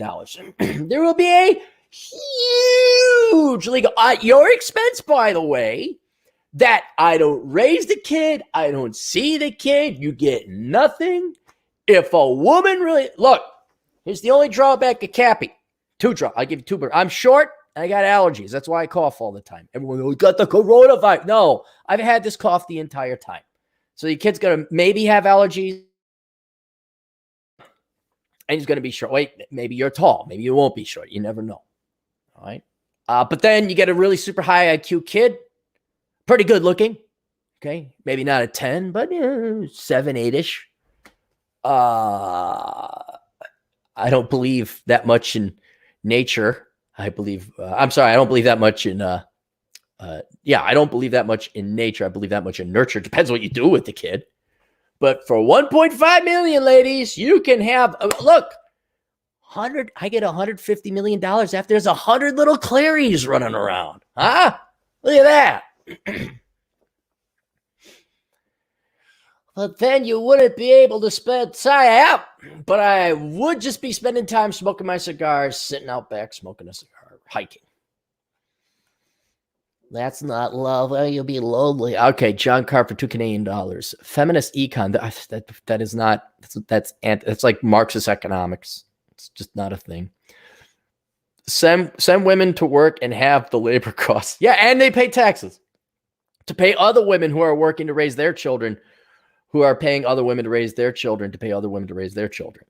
There will be a huge legal, at your expense, by the way, that I don't raise the kid, I don't see the kid, you get nothing. If a woman really, look, here's the only drawback of Cappy. I'll give you 2. I'm short, and I got allergies. That's why I cough all the time. Everyone, we got the coronavirus. No, I've had this cough the entire time. So your kid's going to maybe have allergies. And he's going to be short. Wait, maybe you're tall. Maybe you won't be short. You never know. All right. But then you get a really super high IQ kid. Pretty good looking. Okay. Maybe not a 10, but 7, 8-ish. I don't believe that much in nature. I don't believe that much in, I don't believe that much in nature. I believe that much in nurture. Depends what you do with the kid. But for $1.5 million, ladies, you can have, look, I get $150 million after there's 100 little Clarys running around. Huh? Look at that. But then you wouldn't be able to spend, but I would just be spending time smoking my cigars, sitting out back, smoking a cigar, hiking. That's not love. You'll be lonely. Okay, John Carr for $2 Canadian. Feminist econ. That is not. That's like Marxist economics. It's just not a thing. Send women to work and have the labor costs. Yeah, and they pay taxes to pay other women who are working to raise their children, who are paying other women to raise their children to pay other women to raise their children.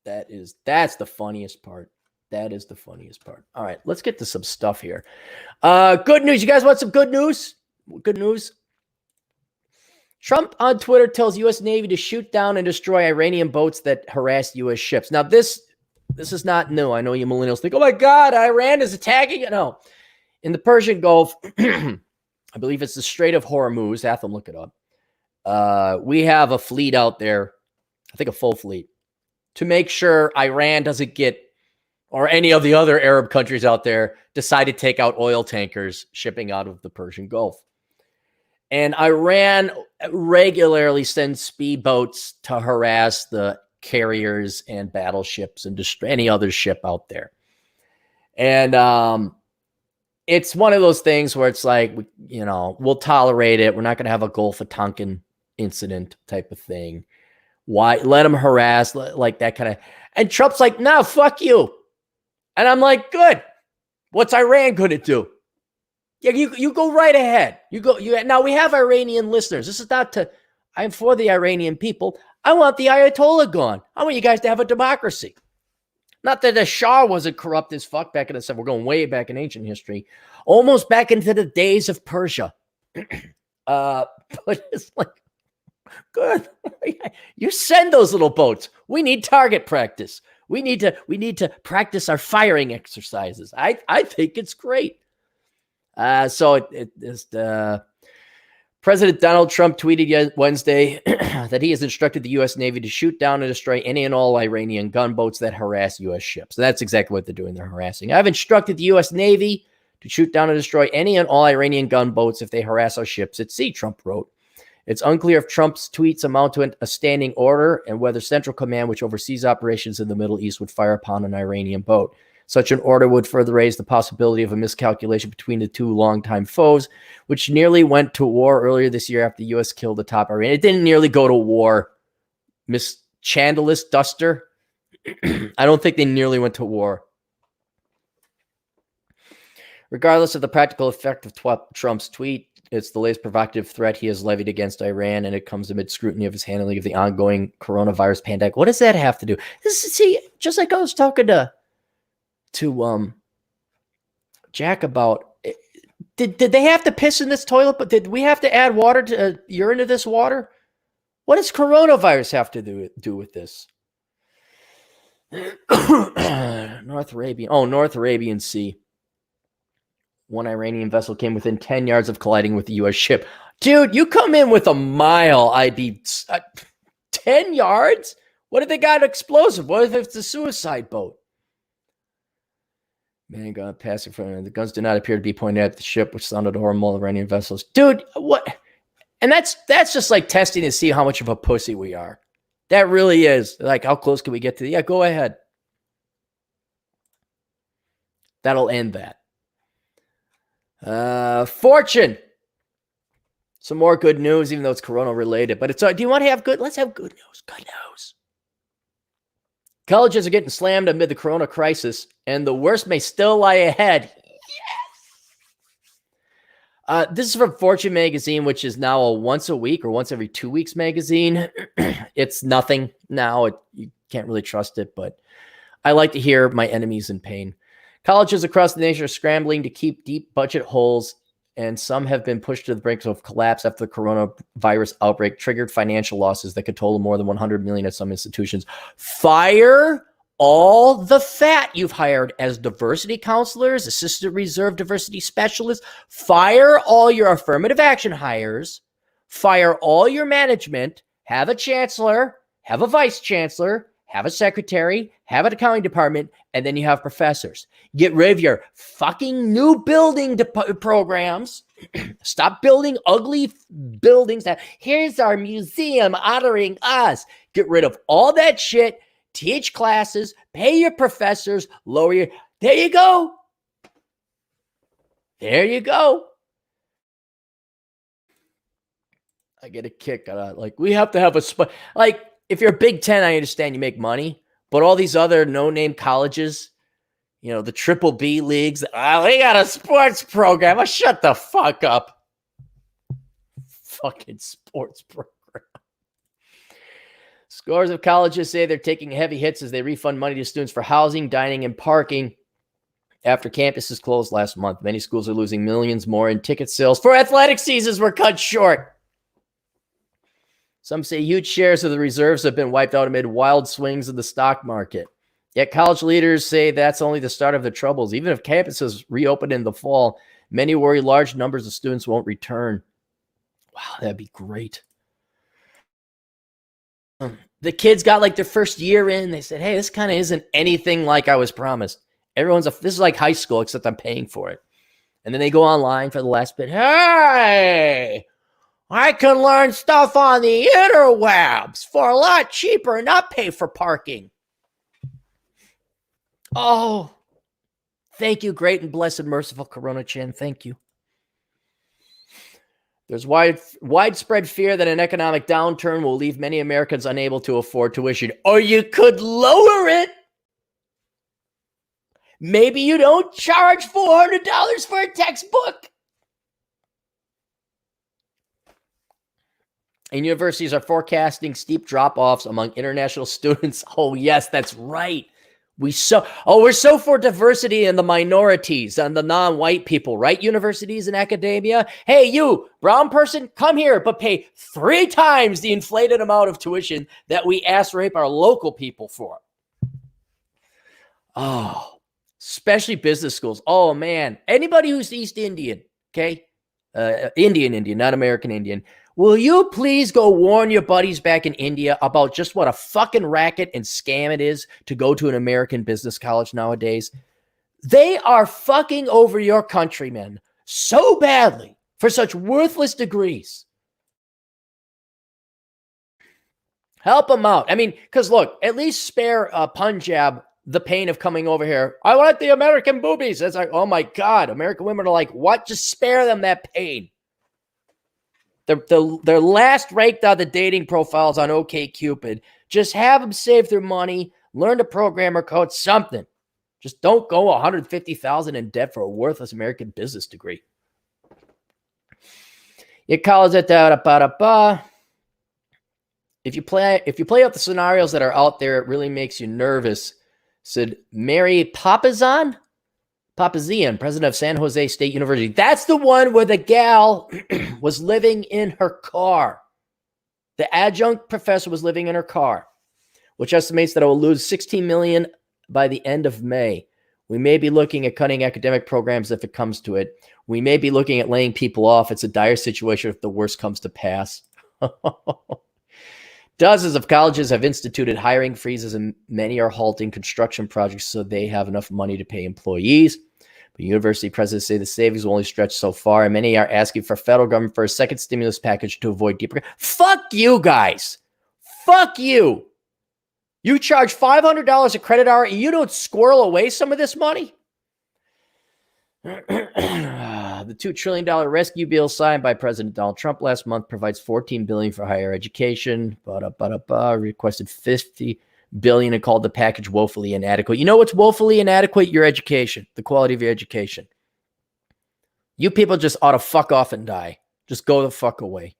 That's the funniest part. That is the funniest part. All right, let's get to some stuff here. Good news. You guys want some good news? Good news. Trump on Twitter tells U.S. Navy to shoot down and destroy Iranian boats that harass U.S. ships. Now, this is not new. I know you millennials think, oh my God, Iran is attacking it. No. In the Persian Gulf, I believe it's the Strait of Hormuz. Have to look it up. we have a fleet out there, I think a full fleet, to make sure Iran doesn't get, or any of the other Arab countries out there, decide to take out oil tankers shipping out of the Persian Gulf. And Iran regularly sends speedboats to harass the carriers and battleships and any other ship out there. And it's one of those things where it's like, we'll tolerate it. We're not going to have a Gulf of Tonkin incident type of thing. Why let them harass like that kind of? And Trump's like, no, fuck you. And I'm like, good. What's Iran going to do? Yeah, you go right ahead. Now we have Iranian listeners. This is not to. I'm for the Iranian people. I want the Ayatollah gone. I want you guys to have a democracy. Not that the Shah wasn't corrupt as fuck back in the 70s. We're going way back in ancient history, almost back into the days of Persia. But it's like, good. You send those little boats. We need target practice. We need to practice our firing exercises. I think it's great. President Donald Trump tweeted Wednesday that he has instructed the U.S. Navy to shoot down and destroy any and all Iranian gunboats that harass U.S. ships. And that's exactly what they're doing. They're harassing. I've instructed the U.S. Navy to shoot down and destroy any and all Iranian gunboats if they harass our ships at sea, Trump wrote. It's unclear if Trump's tweets amount to a standing order and whether Central Command, which oversees operations in the Middle East, would fire upon an Iranian boat. Such an order would further raise the possibility of a miscalculation between the two longtime foes, which nearly went to war earlier this year after the U.S. killed a top Iranian. It didn't nearly go to war, Miss Chandelier Duster. I don't think they nearly went to war. Regardless of the practical effect of Trump's tweet, it's the latest provocative threat he has levied against Iran, and it comes amid scrutiny of his handling of the ongoing coronavirus pandemic. What does that have to do? Just like I was talking to Jack about, did they have to piss in this toilet? But did we have to add water to urine to this water? What does coronavirus have to do with this? North Arabian Sea. One Iranian vessel came within 10 yards of colliding with the U.S. ship. Dude, you come in with a mile, I'd be 10 yards? What if they got explosive? What if it's a suicide boat? Man gun passing from the guns did not appear to be pointed at the ship, which sounded horrible. Iranian vessels. Dude, what? And that's just like testing to see how much of a pussy we are. That really is. Like, how close can we get to the... Yeah, go ahead. That'll end that. Fortune. Some more good news, even though it's corona related. But it's do you want to have good? Let's have good news. Good news. Colleges are getting slammed amid the corona crisis, and the worst may still lie ahead. Yes. This is from Fortune magazine, which is now a once a week or once every 2 weeks magazine. It's nothing now. You can't really trust it, but I like to hear my enemies in pain. Colleges across the nation are scrambling to keep deep budget holes, and some have been pushed to the brink of collapse after the coronavirus outbreak triggered financial losses that could total more than $100 million at some institutions. Fire all the fat you've hired as diversity counselors, assistant reserve diversity specialists. Fire all your affirmative action hires. Fire all your management. Have a chancellor, have a vice chancellor, have a secretary, have an accounting department, and then you have professors. Get rid of your fucking new building programs. Stop building ugly buildings. Here's our museum honoring us. Get rid of all that shit. Teach classes. Pay your professors. Lower your... There you go. There you go. I get a kick out of it. Like, we have to have a... Like, if you're a Big Ten, I understand you make money. But all these other no-name colleges, you know, the triple B leagues, we got a sports program. Oh, shut the fuck up. Fucking sports program. Scores of colleges say they're taking heavy hits as they refund money to students for housing, dining, and parking after campuses closed last month. Many schools are losing millions more in ticket sales for athletic seasons were cut short. Some say huge shares of the reserves have been wiped out amid wild swings in the stock market. Yet college leaders say that's only the start of the troubles. Even if campuses reopen in the fall, many worry large numbers of students won't return. Wow, that'd be great. The kids got like their first year in. They said, hey, this kind of isn't anything like I was promised. This is like high school, except I'm paying for it. And then they go online for the last bit. Hey, I can learn stuff on the interwebs for a lot cheaper and not pay for parking. Oh, thank you, great and blessed, merciful Coronachan. Thank you. There's widespread fear that an economic downturn will leave many Americans unable to afford tuition. Or you could lower it. Maybe you don't charge $400 for a textbook. And universities are forecasting steep drop-offs among international students. Oh, yes, that's right. We're so for diversity in the minorities and the non-white people, right? Universities and academia. Hey, you, brown person, come here, but pay 3 times the inflated amount of tuition that we ass rape our local people for. Oh, especially business schools. Oh, man. Anybody who's East Indian, okay? Indian, not American Indian. Will you please go warn your buddies back in India about just what a fucking racket and scam it is to go to an American business college nowadays? They are fucking over your countrymen so badly for such worthless degrees. Help them out. I mean, because look, at least spare Punjab the pain of coming over here. I want the American boobies. It's like, oh my God, American women are like, what? Just spare them that pain. They're last ranked on the dating profiles on OkCupid. Just have them save their money, learn the programmer code, something. Just don't go $150,000 in debt for a worthless American business degree. It calls it If you play out the scenarios that are out there, it really makes you nervous. Said Mary Papazian, president of San Jose State University. That's the one where the gal was living in her car. The adjunct professor was living in her car, which estimates that it will lose $16 million by the end of May. We may be looking at cutting academic programs if it comes to it. We may be looking at laying people off. It's a dire situation if the worst comes to pass. Dozens of colleges have instituted hiring freezes, and many are halting construction projects so they have enough money to pay employees. But university presidents say the savings will only stretch so far, and many are asking for federal government for a second stimulus package to avoid deeper. Fuck you guys. Fuck you. You charge $500 a credit hour and you don't squirrel away some of this money? The $2 trillion rescue bill signed by President Donald Trump last month provides $14 billion for higher education. Requested $50 billion and called the package woefully inadequate. You know what's woefully inadequate? Your education, the quality of your education. You people just ought to fuck off and die. Just go the fuck away.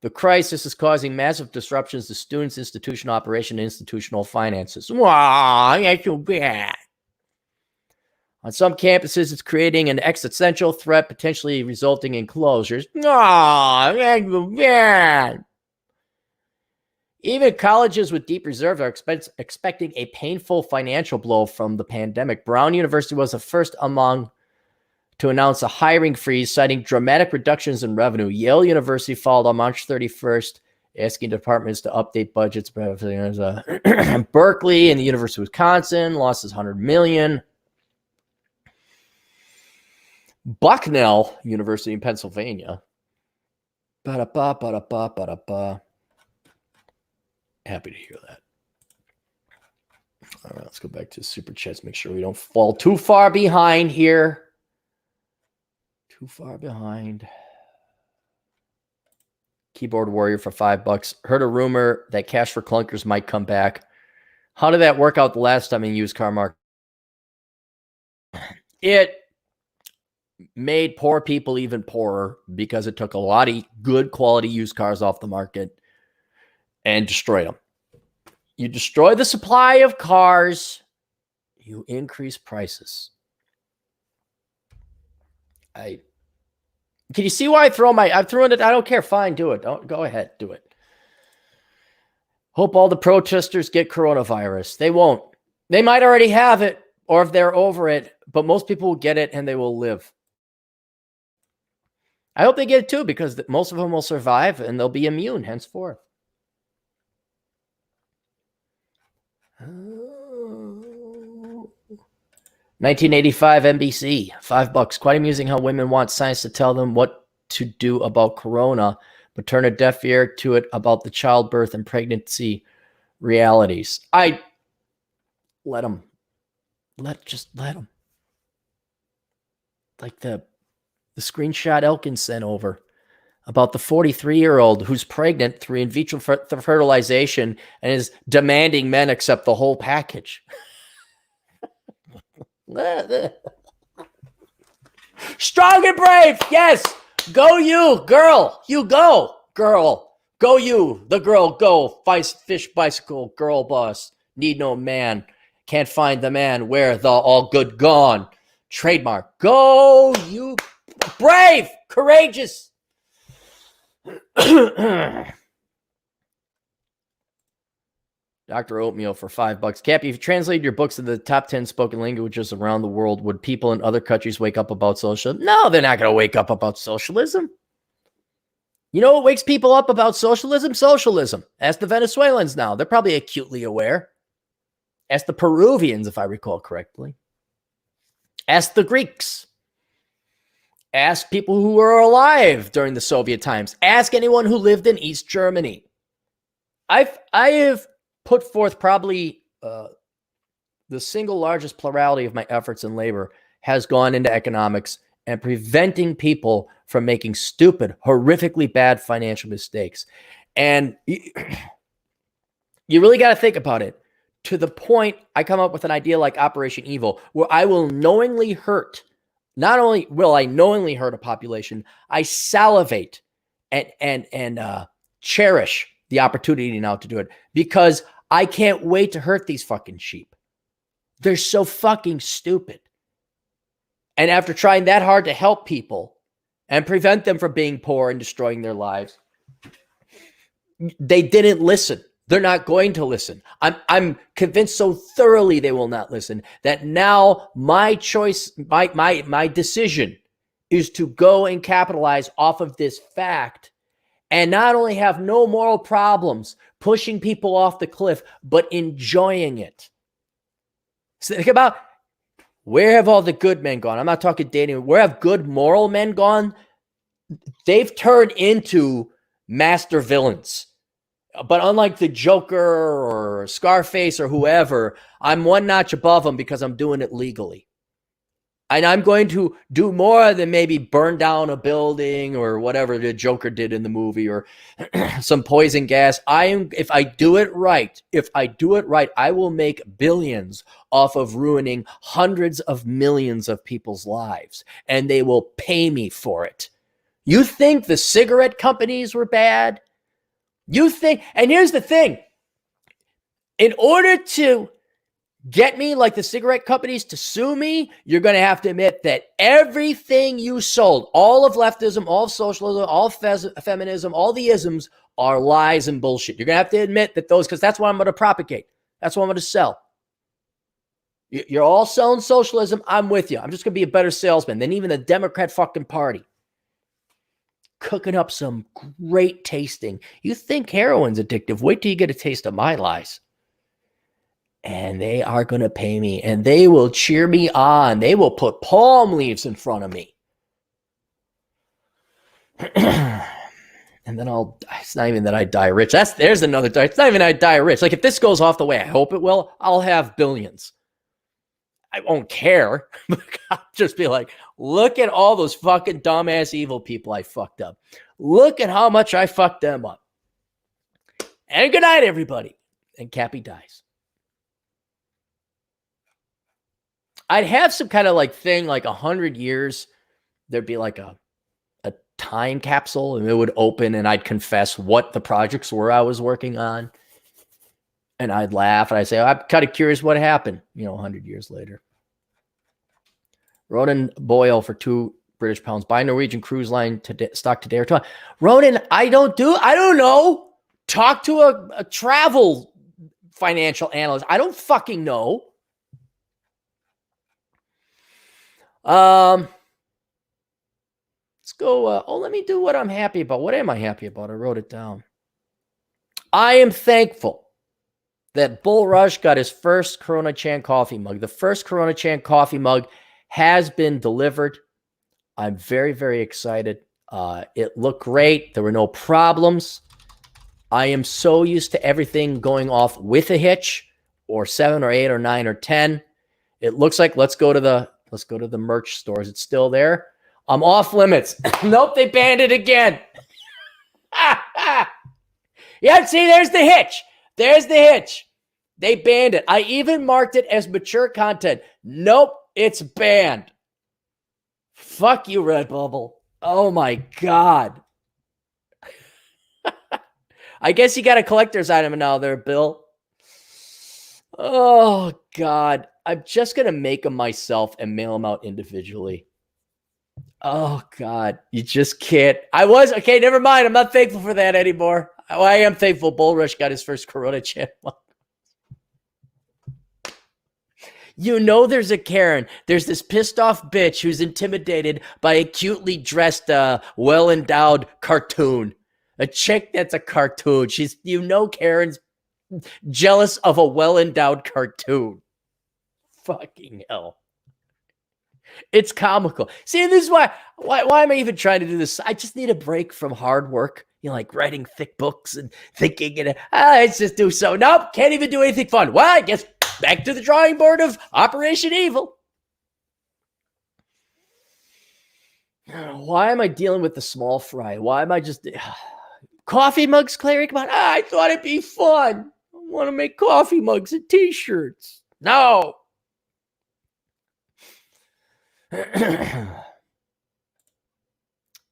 The crisis is causing massive disruptions to students' institutional operation and institutional finances. Wow, that's so bad. On some campuses, it's creating an existential threat, potentially resulting in closures. Oh, that's so bad. Even colleges with deep reserves are expecting a painful financial blow from the pandemic. Brown University was the first among to announce a hiring freeze, citing dramatic reductions in revenue. Yale University followed on March 31st, asking departments to update budgets. Berkeley and the University of Wisconsin losses $100 million. Bucknell University in Pennsylvania. Happy to hear that. All right, let's go back to super chats. Make sure we don't fall too far behind here. Too far behind. Keyboard Warrior for $5. Heard a rumor that cash for clunkers might come back. How did that work out the last time in used car market? It made poor people even poorer because it took a lot of good quality used cars off the market and destroyed them. You destroy the supply of cars, you increase prices. Can you see why I'm throwing it? I don't care. Fine, do it. Go ahead, do it. Hope all the protesters get coronavirus. They won't. They might already have it, or if they're over it, but most people will get it and they will live. I hope they get it too, because most of them will survive and they'll be immune henceforth. 1985 NBC, $5. Quite amusing how women want science to tell them what to do about corona, but turn a deaf ear to it about the childbirth and pregnancy realities. I let them. Just let them. Like the screenshot Elkin sent over about the 43-year-old who's pregnant through in vitro fertilization and is demanding men accept the whole package. Strong and brave. Yes. Go you, girl. You go, girl. Go you, the girl. Go. Fish bicycle, girl bus. Need no man. Can't find the man. Where the all good gone. Trademark. Go you, brave, courageous. Dr. Oatmeal for $5. Cappy, if you translated your books to the top 10 spoken languages around the world, would people in other countries wake up about socialism? No, they're not going to wake up about socialism. You know what wakes people up about socialism? Socialism. Ask the Venezuelans now. They're probably acutely aware. Ask the Peruvians, if I recall correctly. Ask the Greeks. Ask people who were alive during the Soviet times. Ask anyone who lived in East Germany. I have put forth probably the single largest plurality of my efforts in labor has gone into economics and preventing people from making stupid, horrifically bad financial mistakes. And you really got to think about it to the point I come up with an idea like Operation Evil, where I will knowingly hurt. Not only will I knowingly hurt a population, I salivate and cherish the opportunity now to do it because I can't wait to hurt these fucking sheep. They're so fucking stupid. And after trying that hard to help people and prevent them from being poor and destroying their lives, they didn't listen. They're not going to listen. I'm convinced so thoroughly they will not listen that now my choice, my decision is to go and capitalize off of this fact and not only have no moral problems pushing people off the cliff, but enjoying it. So think about where have all the good men gone? I'm not talking dating. Where have good moral men gone? They've turned into master villains. But unlike the Joker or Scarface or whoever, I'm one notch above them because I'm doing it legally. And I'm going to do more than maybe burn down a building or whatever the Joker did in the movie or some poison gas. If I do it right, I will make billions off of ruining hundreds of millions of people's lives. And they will pay me for it. You think the cigarette companies were bad? You think, and here's the thing, in order to get me, like the cigarette companies, to sue me, you're going to have to admit that everything you sold, all of leftism, all of socialism, all of feminism, all the isms are lies and bullshit. You're going to have to admit that those, because that's what I'm going to propagate. That's what I'm going to sell. You're all selling socialism. I'm with you. I'm just going to be a better salesman than even the Democrat fucking party. Cooking up some great tasting. You think heroin's addictive? Wait till you get a taste of my lies. And they are going to pay me and they will cheer me on. They will put palm leaves in front of me. And then it's not even that I die rich. There's another, it's not even I die rich. Like if this goes off the way I hope it will, I'll have billions. I won't care. I'll just be like, look at all those fucking dumbass evil people I fucked up. Look at how much I fucked them up. And good night, everybody. And Cappy dies. I'd have some kind of like thing, like 100 years, there'd be like a time capsule and it would open and I'd confess what the projects were I was working on. And I'd laugh and I'd say, I'm kind of curious what happened, 100 years later. Ronan Boyle for £2 Buy Norwegian Cruise Line stock today or tomorrow. Ronan, I don't know. Talk to a travel financial analyst. I don't fucking know. Let's go. Let me do what I'm happy about. What am I happy about? I wrote it down. I am thankful that Bull Rush got his first Coronachan coffee mug. The first Coronachan coffee mug has been delivered. I'm very, very excited. It looked great. There were no problems. I am so used to everything going off with a hitch, or 7 or 8 or 9 or 10. It looks like let's go to the merch stores. It's still there. I'm off limits. Nope, they banned it again. Yeah, see, there's the hitch. There's the hitch. They banned it. I even marked it as mature content. Nope, it's banned. Fuck you, Redbubble. Oh my God. I guess you got a collector's item now there, Bill. Oh God. I'm just going to make them myself and mail them out individually. Oh God. You just can't. Okay, never mind. I'm not thankful for that anymore. I am thankful Bull Rush got his first Coronachan mug. You know there's a Karen. There's this pissed off bitch who's intimidated by a cutely dressed, well-endowed cartoon. A chick that's a cartoon. Karen's jealous of a well-endowed cartoon. Fucking hell. It's comical. See, this is why am I even trying to do this? I just need a break from hard work. Like writing thick books and thinking, let's just do so. Nope, can't even do anything fun. Well, I guess back to the drawing board of Operation Evil. Why am I dealing with the small fry? Why am I just... Coffee mugs, Clary? Come on. I thought it'd be fun. I want to make coffee mugs and t-shirts. No.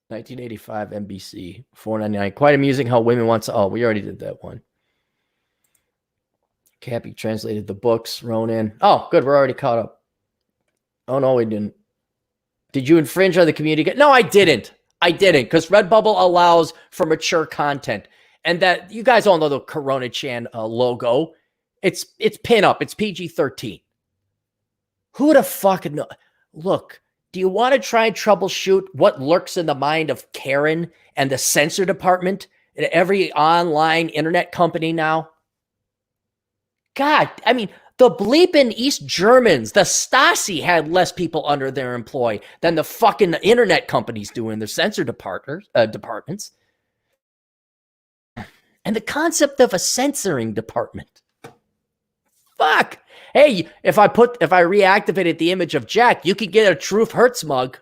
1985 NBC, $4.99. Quite amusing how women want to... Oh, we already did that one. Cappy translated the books. Ronan. Oh, good. We're already caught up. Oh, no, we didn't. Did you infringe on the community? No, I didn't. Because Redbubble allows for mature content. And that, you guys all know the Coronachan logo. It's pin-up. It's PG-13. Who would have fucking know? Look, do you want to try and troubleshoot what lurks in the mind of Karen and the censor department at every online internet company now? God, I mean, the bleeping East Germans, the Stasi had less people under their employ than the fucking internet companies do in their censor departments. And the concept of a censoring department. Fuck. Hey, if I reactivated the image of Jack, you could get a Truth Hurts mug.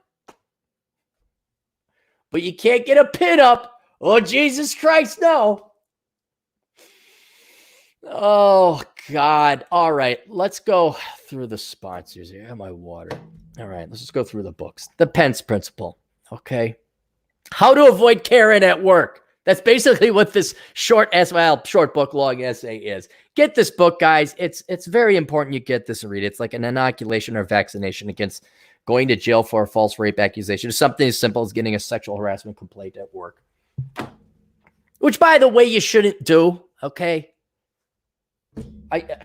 But you can't get a pin up. Oh, Jesus Christ, no. Oh, God. All right, let's go through the sponsors here. I have my water. All right, let's just go through the books. The Pence Principle, okay? How to avoid Karen at work. That's basically what this short book, long essay is. Get this book, guys. It's very important you get this and read it. It's like an inoculation or vaccination against going to jail for a false rape accusation. It's something as simple as getting a sexual harassment complaint at work. Which, by the way, you shouldn't do, okay?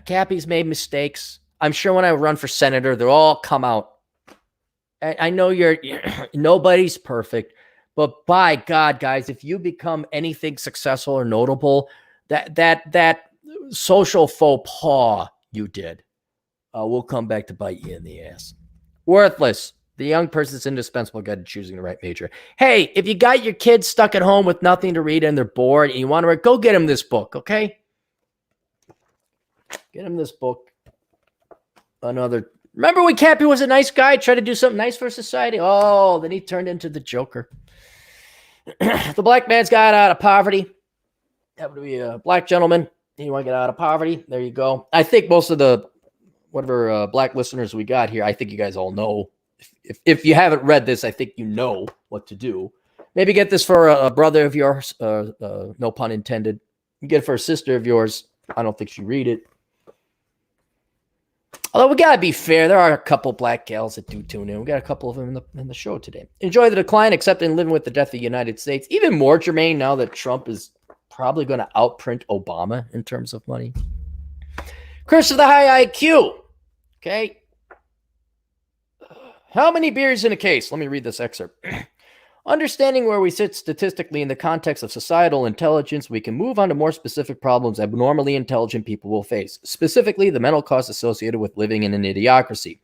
Cappy's made mistakes. I'm sure when I run for senator, they'll all come out. I know nobody's perfect. But by God, guys, if you become anything successful or notable, that social faux pas you did will come back to bite you in the ass. Worthless. The young person's indispensable guide to choosing the right major. Hey, if you got your kids stuck at home with nothing to read and they're bored and you want to read, go get them this book, okay? Get them this book. Remember when Cappy was a nice guy, tried to do something nice for society? Oh, then he turned into the Joker. The black man's got out of poverty. That would be a black gentleman. You want to get out of poverty? There you go. I think most of the whatever black listeners we got here, I think you guys all know. If you haven't read this, I think you know what to do. Maybe get this for a brother of yours. No pun intended. You get it for a sister of yours. I don't think she'd read it. Although we gotta be fair, there are a couple black gals that do tune in. We got a couple of them in the show today. Enjoy the decline, accepting living with the death of the United States. Even more germane now that Trump is probably going to outprint Obama in terms of money. Curse of the high IQ. Okay. How many beers in a case? Let me read this excerpt. Understanding where we sit statistically in the context of societal intelligence, we can move on to more specific problems abnormally intelligent people will face, specifically the mental costs associated with living in an idiocracy.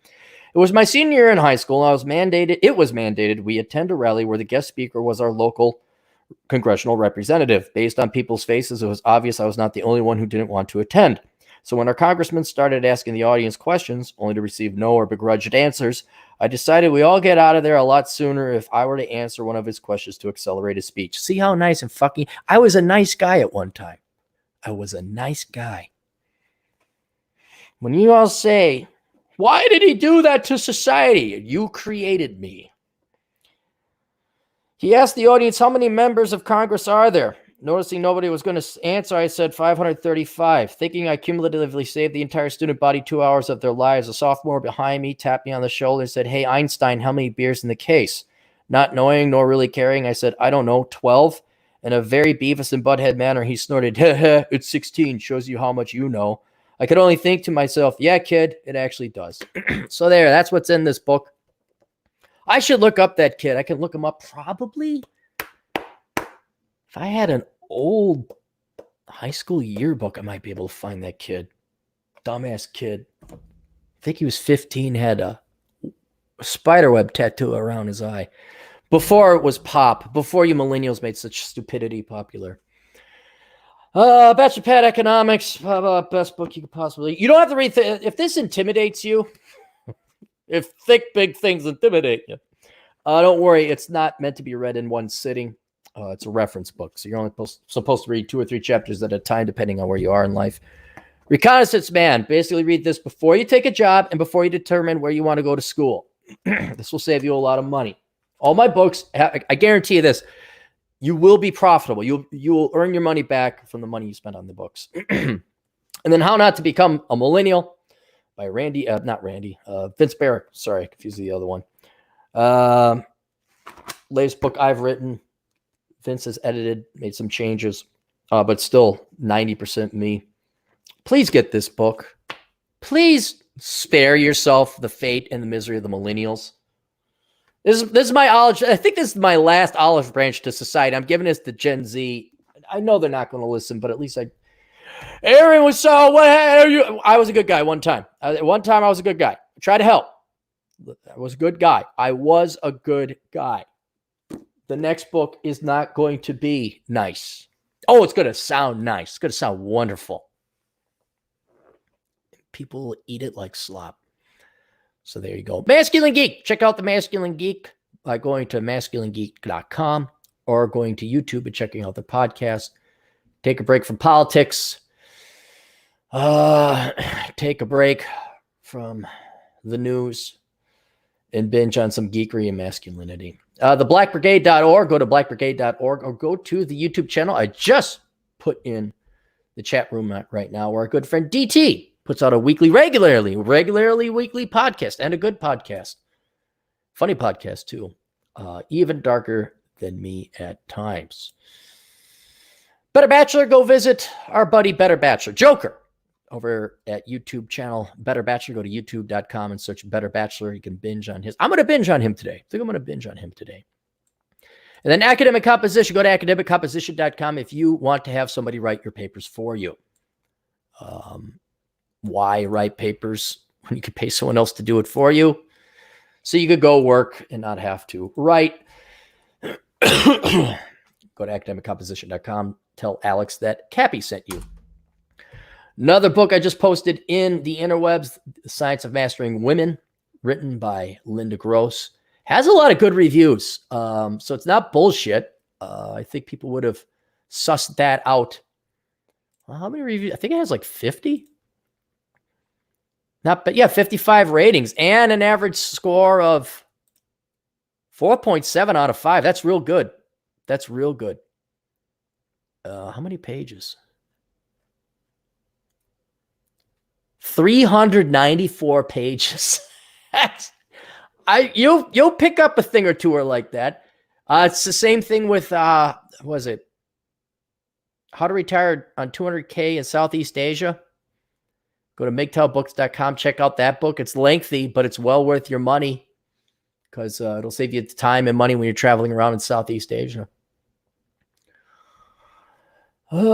It was my senior year in high school, and it was mandated we attend a rally where the guest speaker was our local congressional representative. Based on people's faces, it was obvious I was not the only one who didn't want to attend. So when our congressman started asking the audience questions, only to receive no or begrudged answers, I decided we all get out of there a lot sooner if I were to answer one of his questions to accelerate his speech. See how nice and fucking... I was a nice guy at one time. I was a nice guy. When you all say, why did he do that to society? You created me. He asked the audience, how many members of Congress are there? Noticing nobody was going to answer, I said 535. Thinking I cumulatively saved the entire student body 2 hours of their lives, a sophomore behind me tapped me on the shoulder and said, hey, Einstein, how many beers in the case? Not knowing nor really caring, I said, I don't know, 12? In a very Beavis and Butthead manner, he snorted, heh, it's 16, shows you how much you know. I could only think to myself, yeah, kid, it actually does. So there, that's what's in this book. I should look up that kid. I can look him up probably. If I had an old high school yearbook, I might be able to find that kid. Dumbass kid. I think he was 15, had a spiderweb tattoo around his eye. Before it was pop. Before you millennials made such stupidity popular. Bachelor Pad Economics. Best book you could possibly... You don't have to read... If this intimidates you, if thick, big things intimidate you, don't worry. It's not meant to be read in one sitting. It's a reference book, so you're only supposed to read 2 or 3 chapters at a time, depending on where you are in life. Reconnaissance Man. Basically, read this before you take a job and before you determine where you want to go to school. This will save you a lot of money. All my books, I guarantee you this, you will be profitable. You will earn your money back from the money you spent on the books. And then How Not to Become a Millennial by Vince Barrett. Sorry, I confused the other one. Latest book I've written. Vince has edited, made some changes, but still 90% me. Please get this book. Please spare yourself the fate and the misery of the millennials. This is my olive. I think this is my last olive branch to society. I'm giving this to Gen Z. I know they're not going to listen, but at least Aaron was so. What are you? I was a good guy one time. One time I was a good guy. I tried to help. I was a good guy. I was a good guy. The next book is not going to be nice. Oh, it's going to sound nice. It's going to sound wonderful. People will eat it like slop. So there you go. Masculine Geek. Check out the Masculine Geek by going to masculinegeek.com or going to YouTube and checking out the podcast. Take a break from politics. Take a break from the news and binge on some geekery and masculinity. Theblackbrigade.org. Go to blackbrigade.org or go to the YouTube channel. I just put in the chat room right now where our good friend DT puts out a regularly weekly podcast and a good podcast. Funny podcast too. Even darker than me at times. Better Bachelor, go visit our buddy Better Bachelor. Joker. Over at YouTube channel, Better Bachelor. Go to youtube.com and search Better Bachelor. You can binge on his. I'm going to binge on him today. I think I'm going to binge on him today. And then academic composition. Go to academiccomposition.com if you want to have somebody write your papers for you. Why write papers when you could pay someone else to do it for you? So you could go work and not have to write. Go to academiccomposition.com. Tell Alex that Cappy sent you. Another book I just posted in the interwebs, The Science of Mastering Women, written by Linda Gross. Has a lot of good reviews. So it's not bullshit. I think people would have sussed that out. Well, how many reviews? I think it has like 50. 55 ratings and an average score of 4.7 out of 5. That's real good. That's real good. How many pages? 394 pages. You'll pick up a thing or two or like that. It's the same thing with was it How to Retire on 200K in Southeast Asia? Go to MGTOWbooks.com. Check out that book. It's lengthy, but it's well worth your money. because it'll save you time and money when you're traveling around in Southeast Asia. Oh,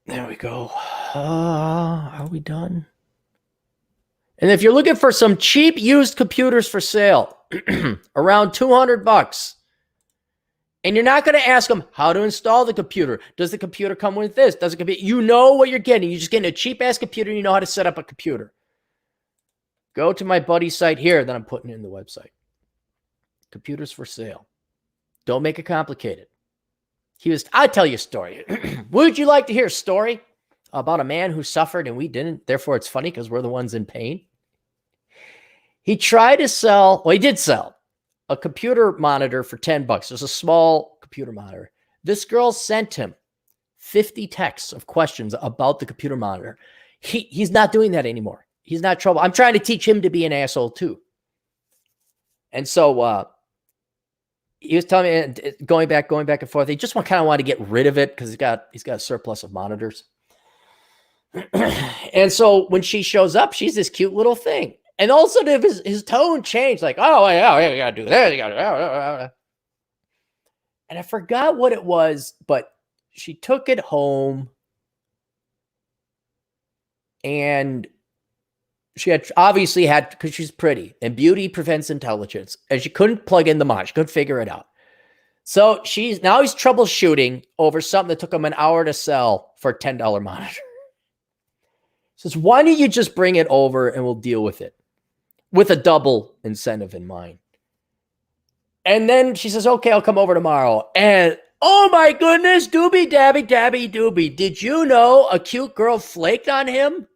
there we go. Are we done? And if you're looking for some cheap used computers for sale, around $200, and you're not going to ask them how to install the computer. Does the computer come with this? Does it come? You know what you're getting. You're just getting a cheap ass computer. And you know how to set up a computer. Go to my buddy's site here that I'm putting in the website. Computers for sale. Don't make it complicated. I'll tell you a story. Would you like to hear a story about a man who suffered and we didn't? Therefore, it's funny because we're the ones in pain. He tried to sell, he did sell a computer monitor for $10. It was a small computer monitor. This girl sent him 50 texts of questions about the computer monitor. He's not doing that anymore. He's not trouble. I'm trying to teach him to be an asshole too. And so he was telling me, going back and forth. He just kind of want to get rid of it because he's got a surplus of monitors. And so when she shows up, she's this cute little thing. And all of a sudden his tone changed, like, oh, yeah, you got to do that. You got to. And I forgot what it was, but she took it home. And she obviously had, because she's pretty, and beauty prevents intelligence. And she couldn't plug in the mod. She couldn't figure it out. So he's troubleshooting over something that took him an hour to sell for a $10 monitor. Says, why don't you just bring it over and we'll deal with it with a double incentive in mind. And then she says, okay, I'll come over tomorrow. And oh my goodness, doobie dabby dabby doobie. Did you know a cute girl flaked on him?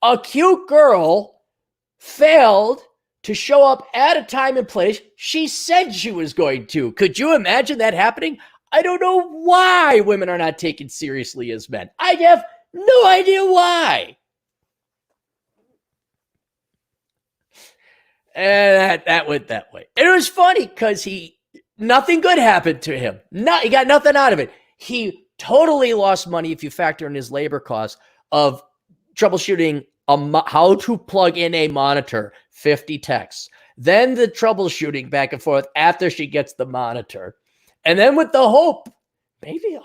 A cute girl failed to show up at a time and place she said she was going to. Could you imagine that happening? I don't know why women are not taken seriously as men. I have no idea why. And that went that way. And it was funny because nothing good happened to him. He got nothing out of it. He totally lost money if you factor in his labor costs of troubleshooting how to plug in a monitor, 50 texts. Then the troubleshooting back and forth after she gets the monitor. And then with the hope, maybe,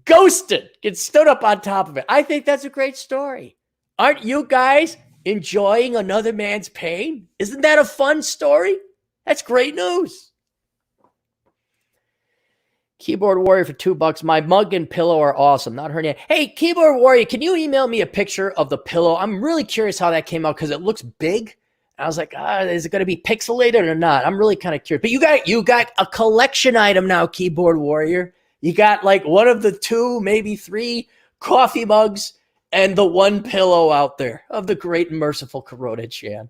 ghosted, gets stood up on top of it. I think that's a great story. Aren't you guys enjoying another man's pain? Isn't that a fun story? That's great news. Keyboard Warrior for $2. My mug and pillow are awesome. Not her name. Hey, Keyboard Warrior, can you email me a picture of the pillow? I'm really curious how that came out because it looks big. I was like, is it going to be pixelated or not? I'm really kind of curious. But you got a collection item now, Keyboard Warrior. You got like one of the 2, maybe 3 coffee mugs and the one pillow out there of the great and merciful Coronachan.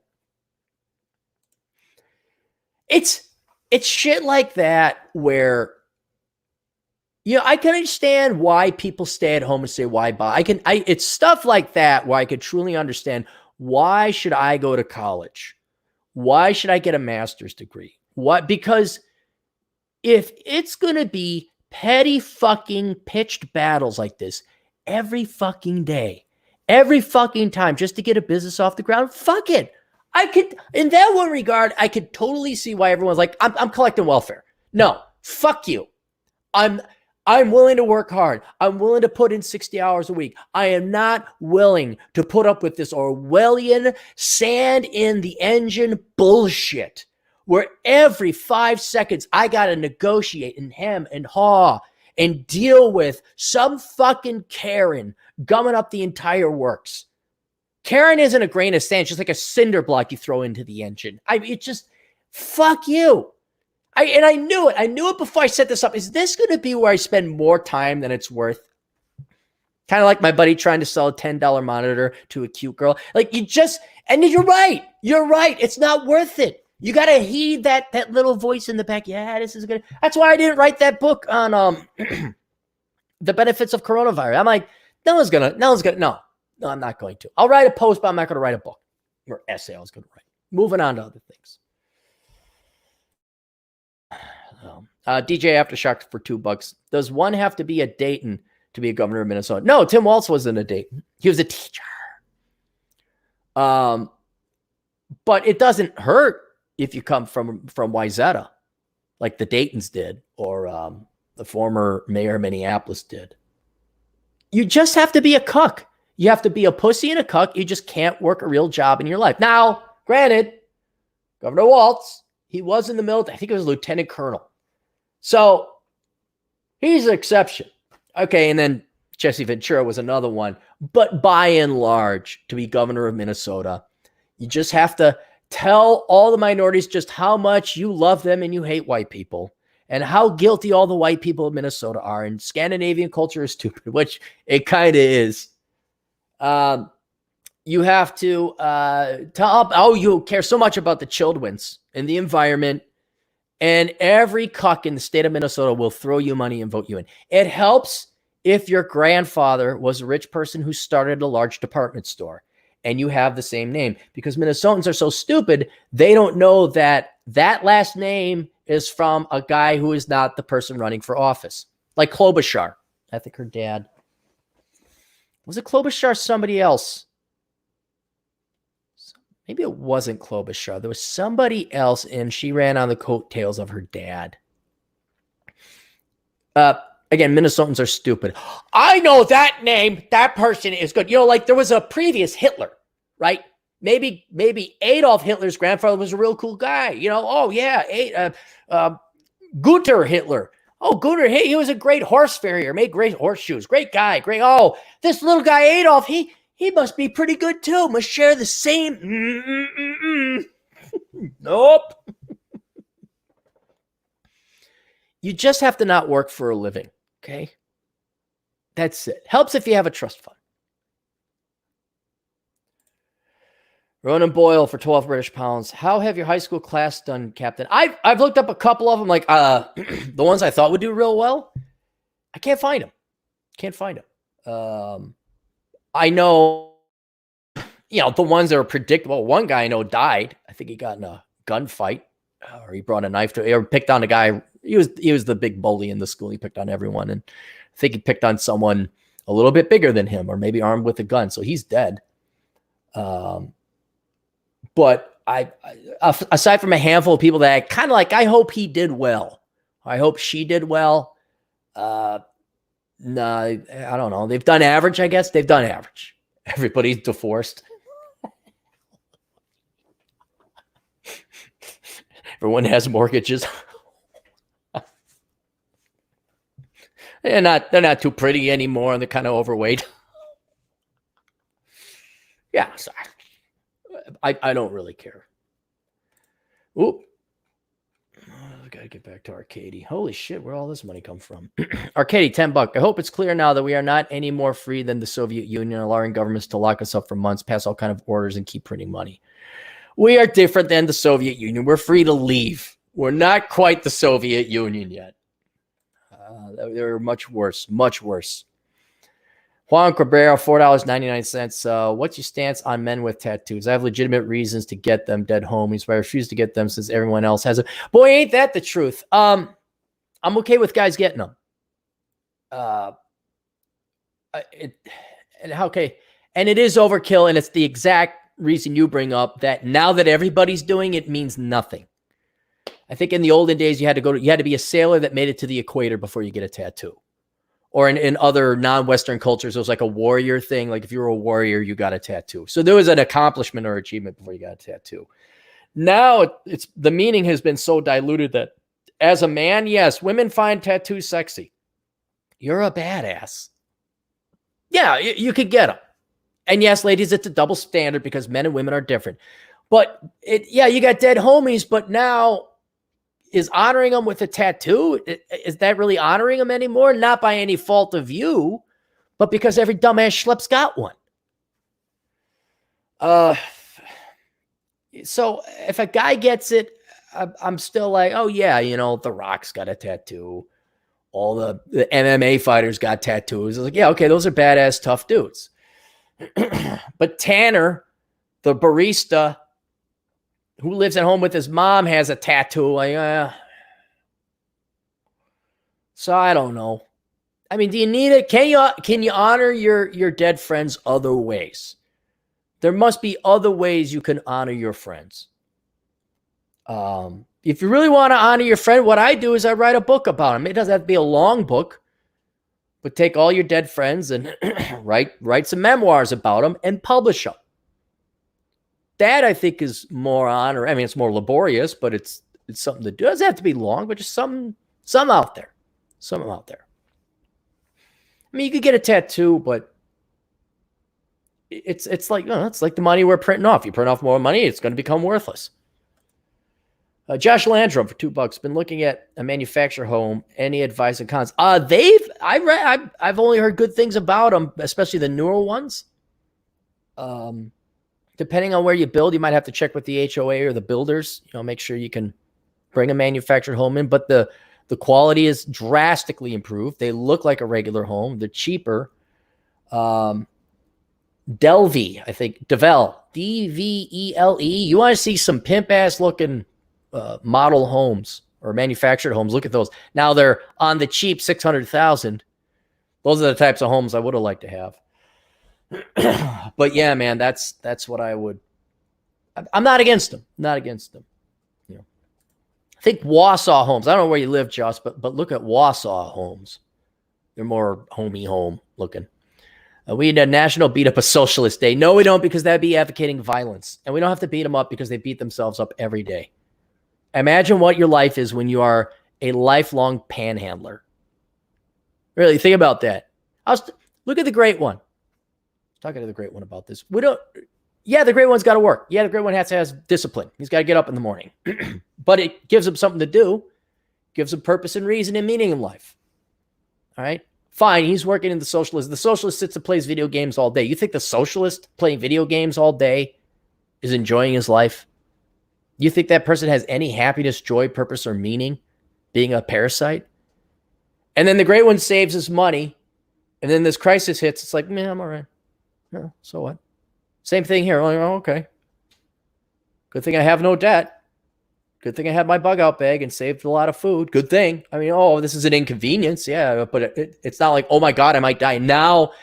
It's shit like that where, I can understand why people stay at home and say, why buy? It's stuff like that where I could truly understand, why should I go to college? Why should I get a master's degree? What? Because if it's going to be petty fucking pitched battles like this every fucking day, every fucking time, just to get a business off the ground, fuck it. I could, in that one regard, I could totally see why everyone's like, I'm collecting welfare. No, fuck you. I'm willing to work hard. I'm willing to put in 60 hours a week. I am not willing to put up with this Orwellian sand in the engine bullshit where every 5 seconds I got to negotiate and hem and haw and deal with some fucking Karen gumming up the entire works. Karen isn't a grain of sand. It's just like a cinder block you throw into the engine. It just, fuck you. I knew it. I knew it before I set this up. Is this going to be where I spend more time than it's worth? Kind of like my buddy trying to sell a $10 monitor to a cute girl. Like and you're right. You're right. It's not worth it. You got to heed that little voice in the back. Yeah, this is good. That's why I didn't write that book on the benefits of coronavirus. I'm like, no, I'm not going to. I'll write a post, but I'm not going to write a book or essay I was going to write. Moving on to other things. DJ Aftershock for $2. Does one have to be a Dayton to be a governor of Minnesota? No, Tim Walz wasn't a Dayton. He was a teacher. But it doesn't hurt if you come from Wyzetta, like the Daytons did, or the former mayor of Minneapolis did. You just have to be a cuck. You have to be a pussy and a cuck. You just can't work a real job in your life. Now, granted, Governor Walz, he was in the military. I think it was lieutenant colonel. So he's an exception. Okay, and then Jesse Ventura was another one. But by and large, to be governor of Minnesota, you just have to tell all the minorities just how much you love them and you hate white people, and how guilty all the white people of Minnesota are. And Scandinavian culture is stupid, which it kind of is. You have to tell, you care so much about the children's and the environment, and every cuck in the state of Minnesota will throw you money and vote you in. It helps if your grandfather was a rich person who started a large department store and you have the same name, because Minnesotans are so stupid, they don't know that that last name is from a guy who is not the person running for office. Like Klobuchar. I think her dad. Was it Klobuchar or somebody else? Maybe it wasn't Klobuchar. There was somebody else, and she ran on the coattails of her dad. Again, Minnesotans are stupid. I know that name. That person is good. You know, like there was a previous Hitler, right? Maybe Adolf Hitler's grandfather was a real cool guy. You know, oh yeah, Gunther Hitler. Oh, Gunther, he was a great horse farrier, made great horseshoes. Great guy, great. Oh, this little guy Adolf, he must be pretty good too. Must share the same. Nope. You just have to not work for a living, okay? That's it. Helps if you have a trust fund. Ronan Boyle for 12 British pounds. How have your high school class done, Captain? I've looked up a couple of them, like the ones I thought would do real well. I can't find them. I know, the ones that are predictable. One guy I know died. I think he got in a gunfight, or he brought a knife to, or picked on a guy. He was the big bully in the school. He picked on everyone, and I think he picked on someone a little bit bigger than him, or maybe armed with a gun. So he's dead. But I aside from a handful of people that I kind of like, I hope he did well. I hope she did well. No, I don't know. They've done average, I guess. They've done average. Everybody's divorced. Everyone has mortgages. They're not too pretty anymore, and they're kind of overweight. Yeah, sorry. I don't really care. Oop. I gotta get back to Arcady. Holy shit, where all this money come from? Arcady, $10. I hope it's clear now that we are not any more free than the Soviet Union, allowing governments to lock us up for months, pass all kind of orders, and keep printing money. We are different than the Soviet Union. We're free to leave. We're not quite the Soviet Union yet. They're much worse, much worse. Juan Cabrera, $4.99. What's your stance on men with tattoos? I have legitimate reasons to get them, dead homies, but I refuse to get them since everyone else has it. Boy, ain't that the truth. I'm okay with guys getting them. Okay. And it is overkill, and it's the exact reason you bring up, that now that everybody's doing it means nothing. I think in the olden days, you had to be a sailor that made it to the equator before you get a tattoo. Or in other non-Western cultures, it was like a warrior thing. Like if you were a warrior, you got a tattoo. So there was an accomplishment or achievement before you got a tattoo. Now it's the meaning has been so diluted that as a man, yes, women find tattoos sexy. You're a badass. Yeah, you could get them. And yes, ladies, it's a double standard because men and women are different. But you got dead homies, but now is honoring them with a tattoo, is that really honoring them anymore? Not by any fault of you, but because every dumbass schlepp's got one. So if a guy gets it, I'm still like, oh yeah, The Rock's got a tattoo. All the MMA fighters got tattoos. I was like, yeah, okay, those are badass, tough dudes. But Tanner, the barista, who lives at home with his mom, has a tattoo. So I don't know. I mean, do you need it? Can you honor your dead friends other ways? There must be other ways you can honor your friends. If you really want to honor your friend, what I do is I write a book about them. It doesn't have to be a long book, but take all your dead friends and write some memoirs about them and publish them. That I think is more honor. I mean, it's more laborious, but it's something to do. It doesn't have to be long, but just something out there. Something out there. I mean, you could get a tattoo, but it's like, it's like the money we're printing off. You print off more money, it's going to become worthless. Josh Landrum for $2 been looking at a manufactured home. Any advice and cons? I've only heard good things about them, especially the newer ones. Depending on where you build, you might have to check with the HOA or the builders. Make sure you can bring a manufactured home in. But the quality is drastically improved. They look like a regular home. They're cheaper. Delvey, I think. Develle, Dvele. You want to see some pimp ass looking model homes or manufactured homes? Look at those. Now they're on the cheap, 600,000. Those are the types of homes I would have liked to have. But yeah, man, that's what I would. I'm not against them. Not against them. I think Wausau homes. I don't know where you live, Josh, but look at Wausau homes. They're more homey home looking. We need a national beat up a socialist day. No, we don't, because that'd be advocating violence, and we don't have to beat them up because they beat themselves up every day. Imagine what your life is when you are a lifelong panhandler. Really, think about that. Look at the Great One. Talking to the Great One about this. The Great One's got to work. Yeah, the Great One has to have discipline. He's got to get up in the morning. But it gives him something to do, gives him purpose and reason and meaning in life. All right? Fine, he's working in the socialist. The socialist sits and plays video games all day. You think the socialist playing video games all day is enjoying his life? You think that person has any happiness, joy, purpose, or meaning being a parasite? And then the Great One saves his money, and then this crisis hits. It's like, man, I'm all right. No, so what? Same thing here. Like, oh, okay. Good thing I have no debt. Good thing I had my bug out bag and saved a lot of food. Good thing. I mean, this is an inconvenience. Yeah, but it's not like, oh my God, I might die. Now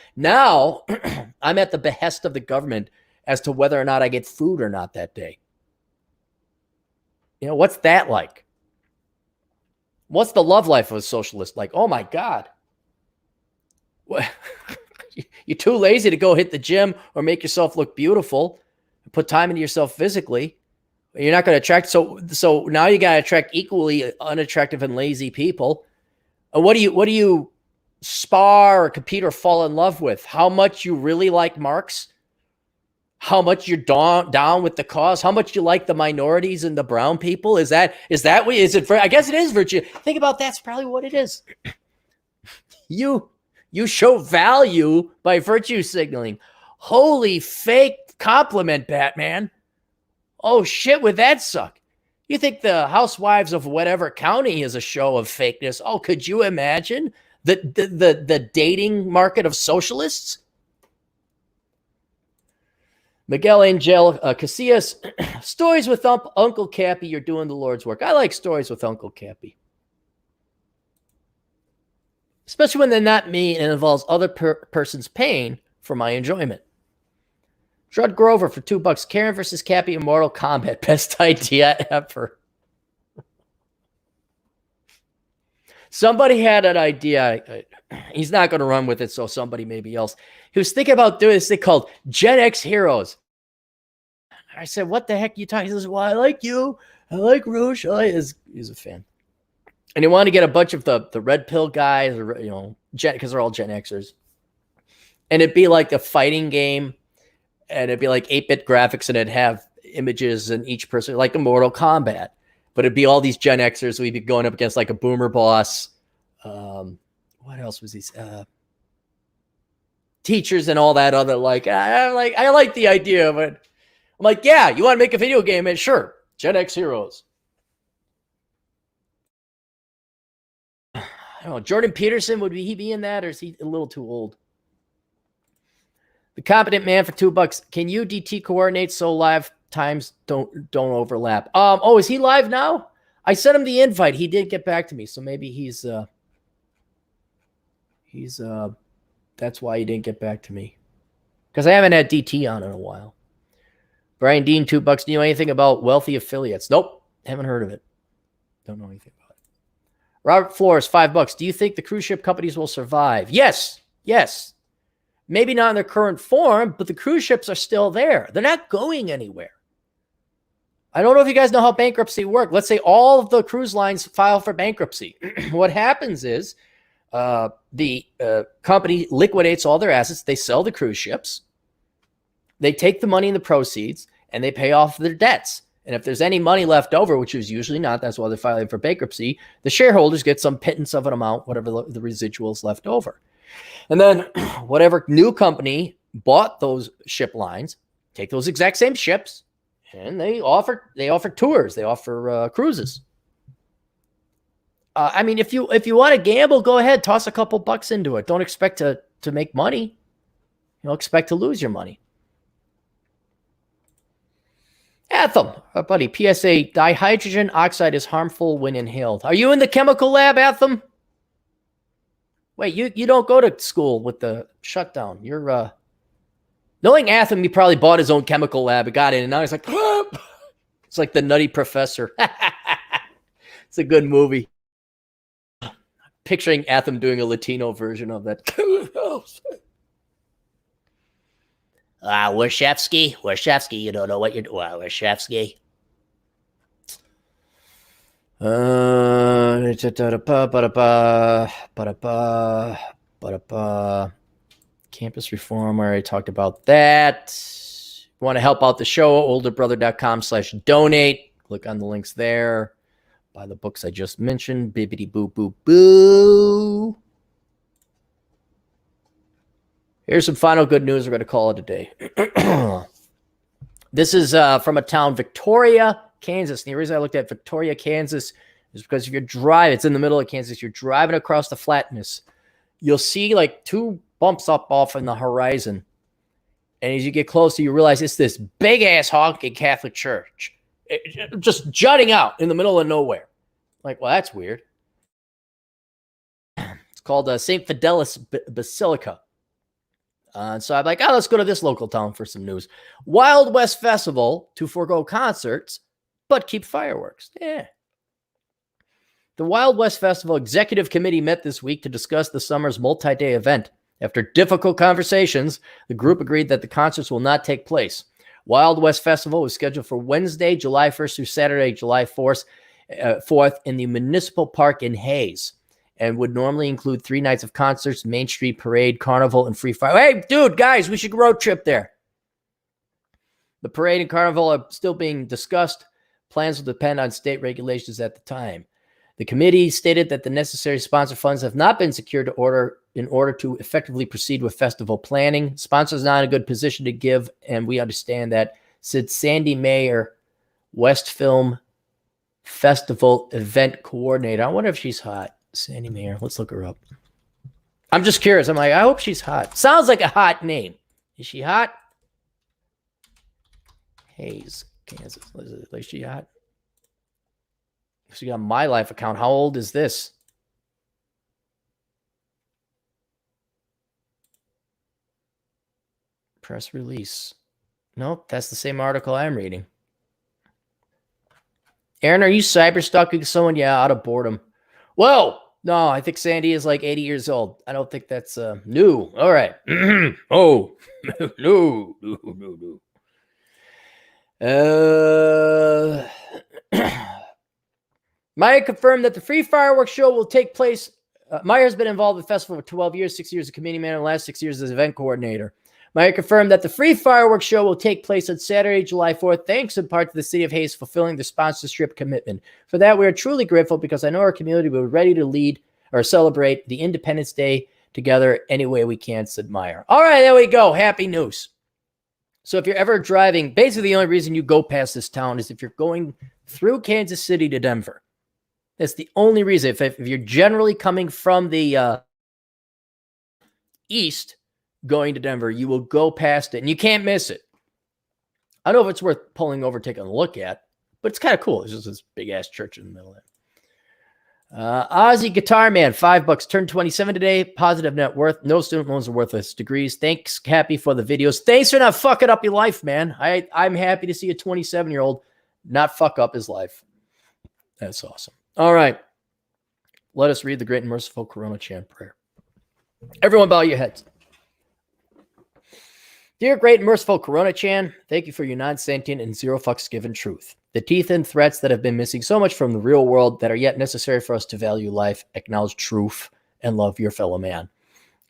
I'm at the behest of the government as to whether or not I get food or not that day. What's that like? What's the love life of a socialist like? Oh my God. What? You're too lazy to go hit the gym or make yourself look beautiful, put time into yourself physically. You're not going to attract. So now you got to attract equally unattractive and lazy people. What do you spar or compete or fall in love with? How much you really like Marx? How much you're down with the cause? How much you like the minorities and the brown people? Is that what is it? I guess it is virtue. Think about that's probably what it is. You show value by virtue signaling. Holy fake compliment, Batman. Oh shit, would that suck? You think the housewives of whatever county is a show of fakeness? Oh, could you imagine the dating market of socialists? Miguel Angel Casillas, stories with Uncle Cappy. You're doing the Lord's work. I like stories with Uncle Cappy. Especially when they're not me and involves other person's pain for my enjoyment. Judd Grover for $2. Karen versus Cappy in Mortal Kombat. Best idea ever. Somebody had an idea. He's not going to run with it, so somebody maybe else. He was thinking about doing this thing called Gen X Heroes. I said, what the heck are you talking? He says, well, I like you. I like Rouge. He's a fan. And he wanted to get a bunch of the red pill guys, because they're all Gen Xers. And it'd be like a fighting game. And it'd be like 8-bit graphics, and it'd have images in each person, like a Mortal Kombat. But it'd be all these Gen Xers. So we'd be going up against like a boomer boss. What else was these? Teachers and all that other, I like the idea of it. I'm like, yeah, you want to make a video game? And sure, Gen X Heroes. I don't know. Jordan Peterson, would he be in that, or is he a little too old? The Competent Man for $2. Can you DT coordinate so live times don't overlap? Is he live now? I sent him the invite. He did get back to me, so maybe he's that's why he didn't get back to me, because I haven't had DT on in a while. Brian Dean, $2. Do you know anything about wealthy affiliates? Nope. Haven't heard of it. Don't know anything about it. Robert Flores, $5. Do you think the cruise ship companies will survive? Yes. Yes. Maybe not in their current form, but the cruise ships are still there. They're not going anywhere. I don't know if you guys know how bankruptcy works. Let's say all of the cruise lines file for bankruptcy. What happens is the company liquidates all their assets. They sell the cruise ships. They take the money and the proceeds, and they pay off their debts. And if there's any money left over, which is usually not, that's why they're filing for bankruptcy, the shareholders get some pittance of an amount, whatever the residuals left over. And then whatever new company bought those ship lines, take those exact same ships, and they offer tours, they offer cruises. I mean, if you want to gamble, go ahead, toss a couple bucks into it. Don't expect to make money. You'll expect to lose your money. Atham, our buddy, PSA, dihydrogen oxide is harmful when inhaled. Are you in the chemical lab, Atham? Wait, you don't go to school with the shutdown. You're, knowing Atham, he probably bought his own chemical lab and got in, and now he's like, it's like the Nutty Professor. It's a good movie. Picturing Atham doing a Latino version of that. Warshevsky, you don't know what you're doing. Warshevsky. Campus reform. I already talked about that. You want to help out the show? olderbrother.com/donate. Click on the links there. Buy the books I just mentioned. Bibbidi boo boo boo. Here's some final good news. We're going to call it a day. This is from a town, Victoria, Kansas. And the reason I looked at Victoria, Kansas is because if you're driving, it's in the middle of Kansas, you're driving across the flatness, you'll see like two bumps up off in the horizon. And as you get closer, you realize it's this big-ass honking Catholic church. Just jutting out in the middle of nowhere. Like, well, that's weird. It's called St. Fidelis Basilica. So I'm like, let's go to this local town for some news. Wild West Festival to forego concerts, but keep fireworks. Yeah. The Wild West Festival Executive Committee met this week to discuss the summer's multi-day event. After difficult conversations, the group agreed that the concerts will not take place. Wild West Festival was scheduled for Wednesday, July 1st through Saturday, July 4th in the Municipal Park in Hayes, and would normally include 3 nights of concerts, Main Street Parade, Carnival, and Free Fire. Hey, dude, guys, we should road trip there. The parade and Carnival are still being discussed. Plans will depend on state regulations at the time. The committee stated that the necessary sponsor funds have not been secured in order to effectively proceed with festival planning. Sponsors not in a good position to give, and we understand that, said Sandy Mayer, West Film Festival event coordinator. I wonder if she's hot. Sandy Mayer. Let's look her up. I'm just curious. I'm like, I hope she's hot. Sounds like a hot name. Is she hot? Hayes, Kansas. Is she hot? She got My Life account. How old is this? Press release. Nope, that's the same article I'm reading. Aaron, are you cyber stalking someone? Yeah, out of boredom. Whoa! No, I think Sandy is like 80 years old. I don't think that's new. All right. Oh, no. Meyer confirmed that the free fireworks show will take place. Meyer has been involved with the festival for 12 years, 6 years as committee man, and the last 6 years as event coordinator. Meyer confirmed that the free fireworks show will take place on Saturday, July 4th, thanks in part to the city of Hayes fulfilling the sponsorship commitment. For that, we are truly grateful because I know our community will be ready to lead or celebrate the Independence Day together any way we can, said Meyer. All right, there we go. Happy news. So if you're ever driving, basically the only reason you go past this town is if you're going through Kansas City to Denver. That's the only reason. If you're generally coming from the east going to Denver, you will go past it, and you can't miss it. I don't know if it's worth pulling over, taking a look at, but it's kind of cool. It's just this big-ass church in the middle of it. Ozzy Guitar Man, $5. Turned 27 today. Positive net worth. No student loans or worthless degrees. Thanks, Cappy, for the videos. Thanks for not fucking up your life, man. I'm happy to see a 27-year-old not fuck up his life. That's awesome. All right. Let us read the great and merciful Coronachan prayer. Everyone bow your heads. Dear great and merciful Coronachan, thank you for your non-sentient and zero fucks given truth. The teeth and threats that have been missing so much from the real world that are yet necessary for us to value life, acknowledge truth, and love your fellow man.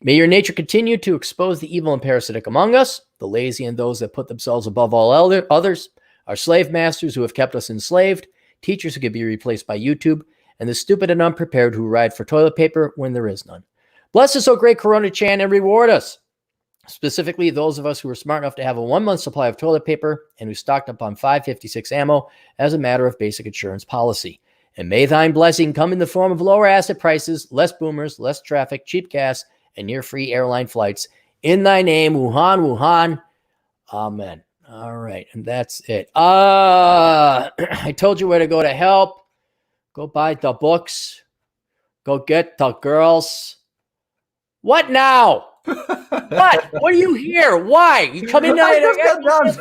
May your nature continue to expose the evil and parasitic among us, the lazy and those that put themselves above all others, our slave masters who have kept us enslaved, teachers who could be replaced by YouTube, and the stupid and unprepared who ride for toilet paper when there is none. Bless us, O great Coronachan, and reward us. Specifically, those of us who were smart enough to have a 1-month supply of toilet paper and who stocked up on 5.56 ammo as a matter of basic insurance policy. And may thine blessing come in the form of lower asset prices, less boomers, less traffic, cheap gas, and near-free airline flights. In thy name, Wuhan, Wuhan. Amen. All right, and that's it. I told you where to go to help. Go buy the books. Go get the girls. What now? What? What are you here? Why? You come in now and get lunch.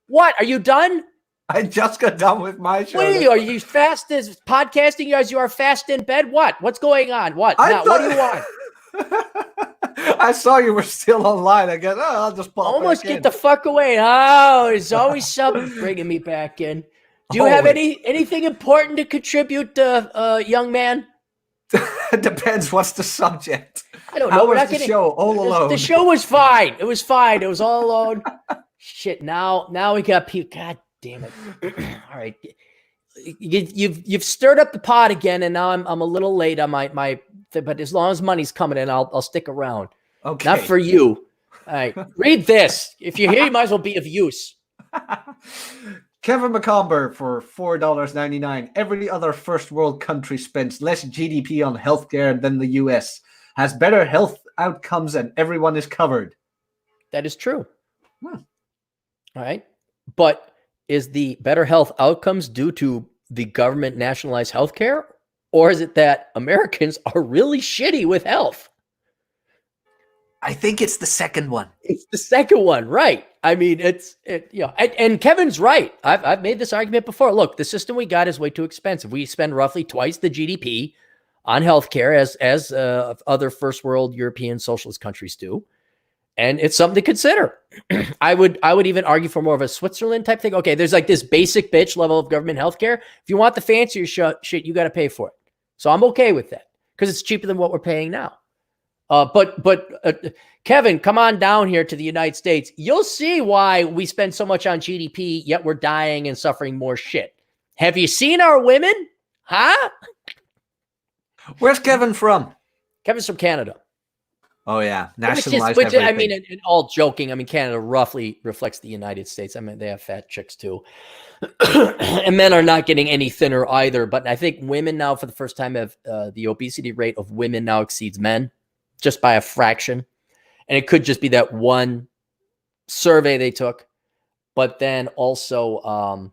What? Are you done? I just got done with my show. Wait, are you fast as podcasting as you are fast in bed? What? What's going on? What? Now, what do you want? I saw you were still online. I guess I'll just pop almost back get in. the fuck away. Oh, there's always something bringing me back in. Do you have anything important to contribute, young man? It depends. What's the subject? I don't know. How We're was not the getting, show all alone? The show was fine. It was fine. It was all alone. Shit. Now we got people. God damn it. All right. You've stirred up the pot again, and now I'm a little late on my. But as long as money's coming in, I'll stick around. Okay. Not for you. All right. Read this. If you're here, you might as well be of use. Kevin McComber for $4.99. Every other first world country spends less GDP on healthcare than the US, has better health outcomes, and everyone is covered. That is true. All right. But is the better health outcomes due to the government nationalized healthcare, or is it that Americans are really shitty with health? I think it's the second one. It's the second one, right? I mean, and Kevin's right. I've made this argument before. Look, the system we got is way too expensive. We spend roughly twice the GDP on healthcare as other first world European socialist countries do, and it's something to consider. I would even argue for more of a Switzerland type thing. Okay, there's like this basic bitch level of government healthcare. If you want the fancier shit, you got to pay for it. So I'm okay with that because it's cheaper than what we're paying now. But Kevin, come on down here to the United States. You'll see why we spend so much on GDP, yet we're dying and suffering more shit. Have you seen our women? Huh? Where's Kevin from? Kevin's from Canada. Oh, yeah. Nationalized everything. I mean, in all joking, I mean, Canada roughly reflects the United States. I mean, they have fat chicks too. And men are not getting any thinner either. But I think women now, for the first time, have the obesity rate of women now exceeds men just by a fraction. And it could just be that one survey they took. But then also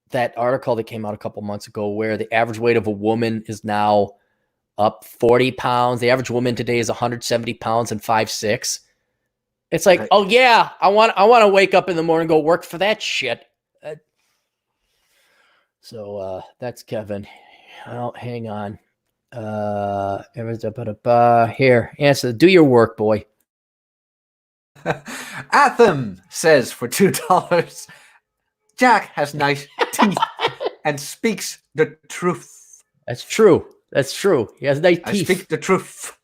that article that came out a couple months ago where the average weight of a woman is now up 40 pounds. The average woman today is 170 pounds and 5'6". It's like, oh yeah, I want to wake up in the morning and go work for that shit. So that's Kevin. Oh, hang on. Here, answer. Do your work, boy. Atham says for $2, Jack has nice teeth and speaks the truth. That's true. That's true. He has nice teeth. I speak the truth.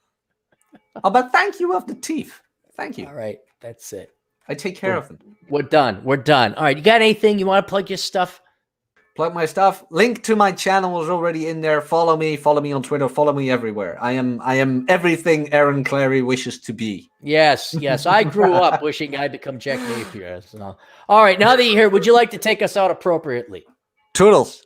Oh, but thank you of the teeth. Thank you. All right. That's it. I take care of them. We're done. We're done. All right. You got anything? You want to plug your stuff? Plug my stuff. Link to my channel is already in there. Follow me on Twitter. Follow me everywhere. I am everything Aaron Clary wishes to be. Yes. I grew up wishing I'd become Jack Napier. So. All right. Now that you're here, would you like to take us out appropriately? Toodles.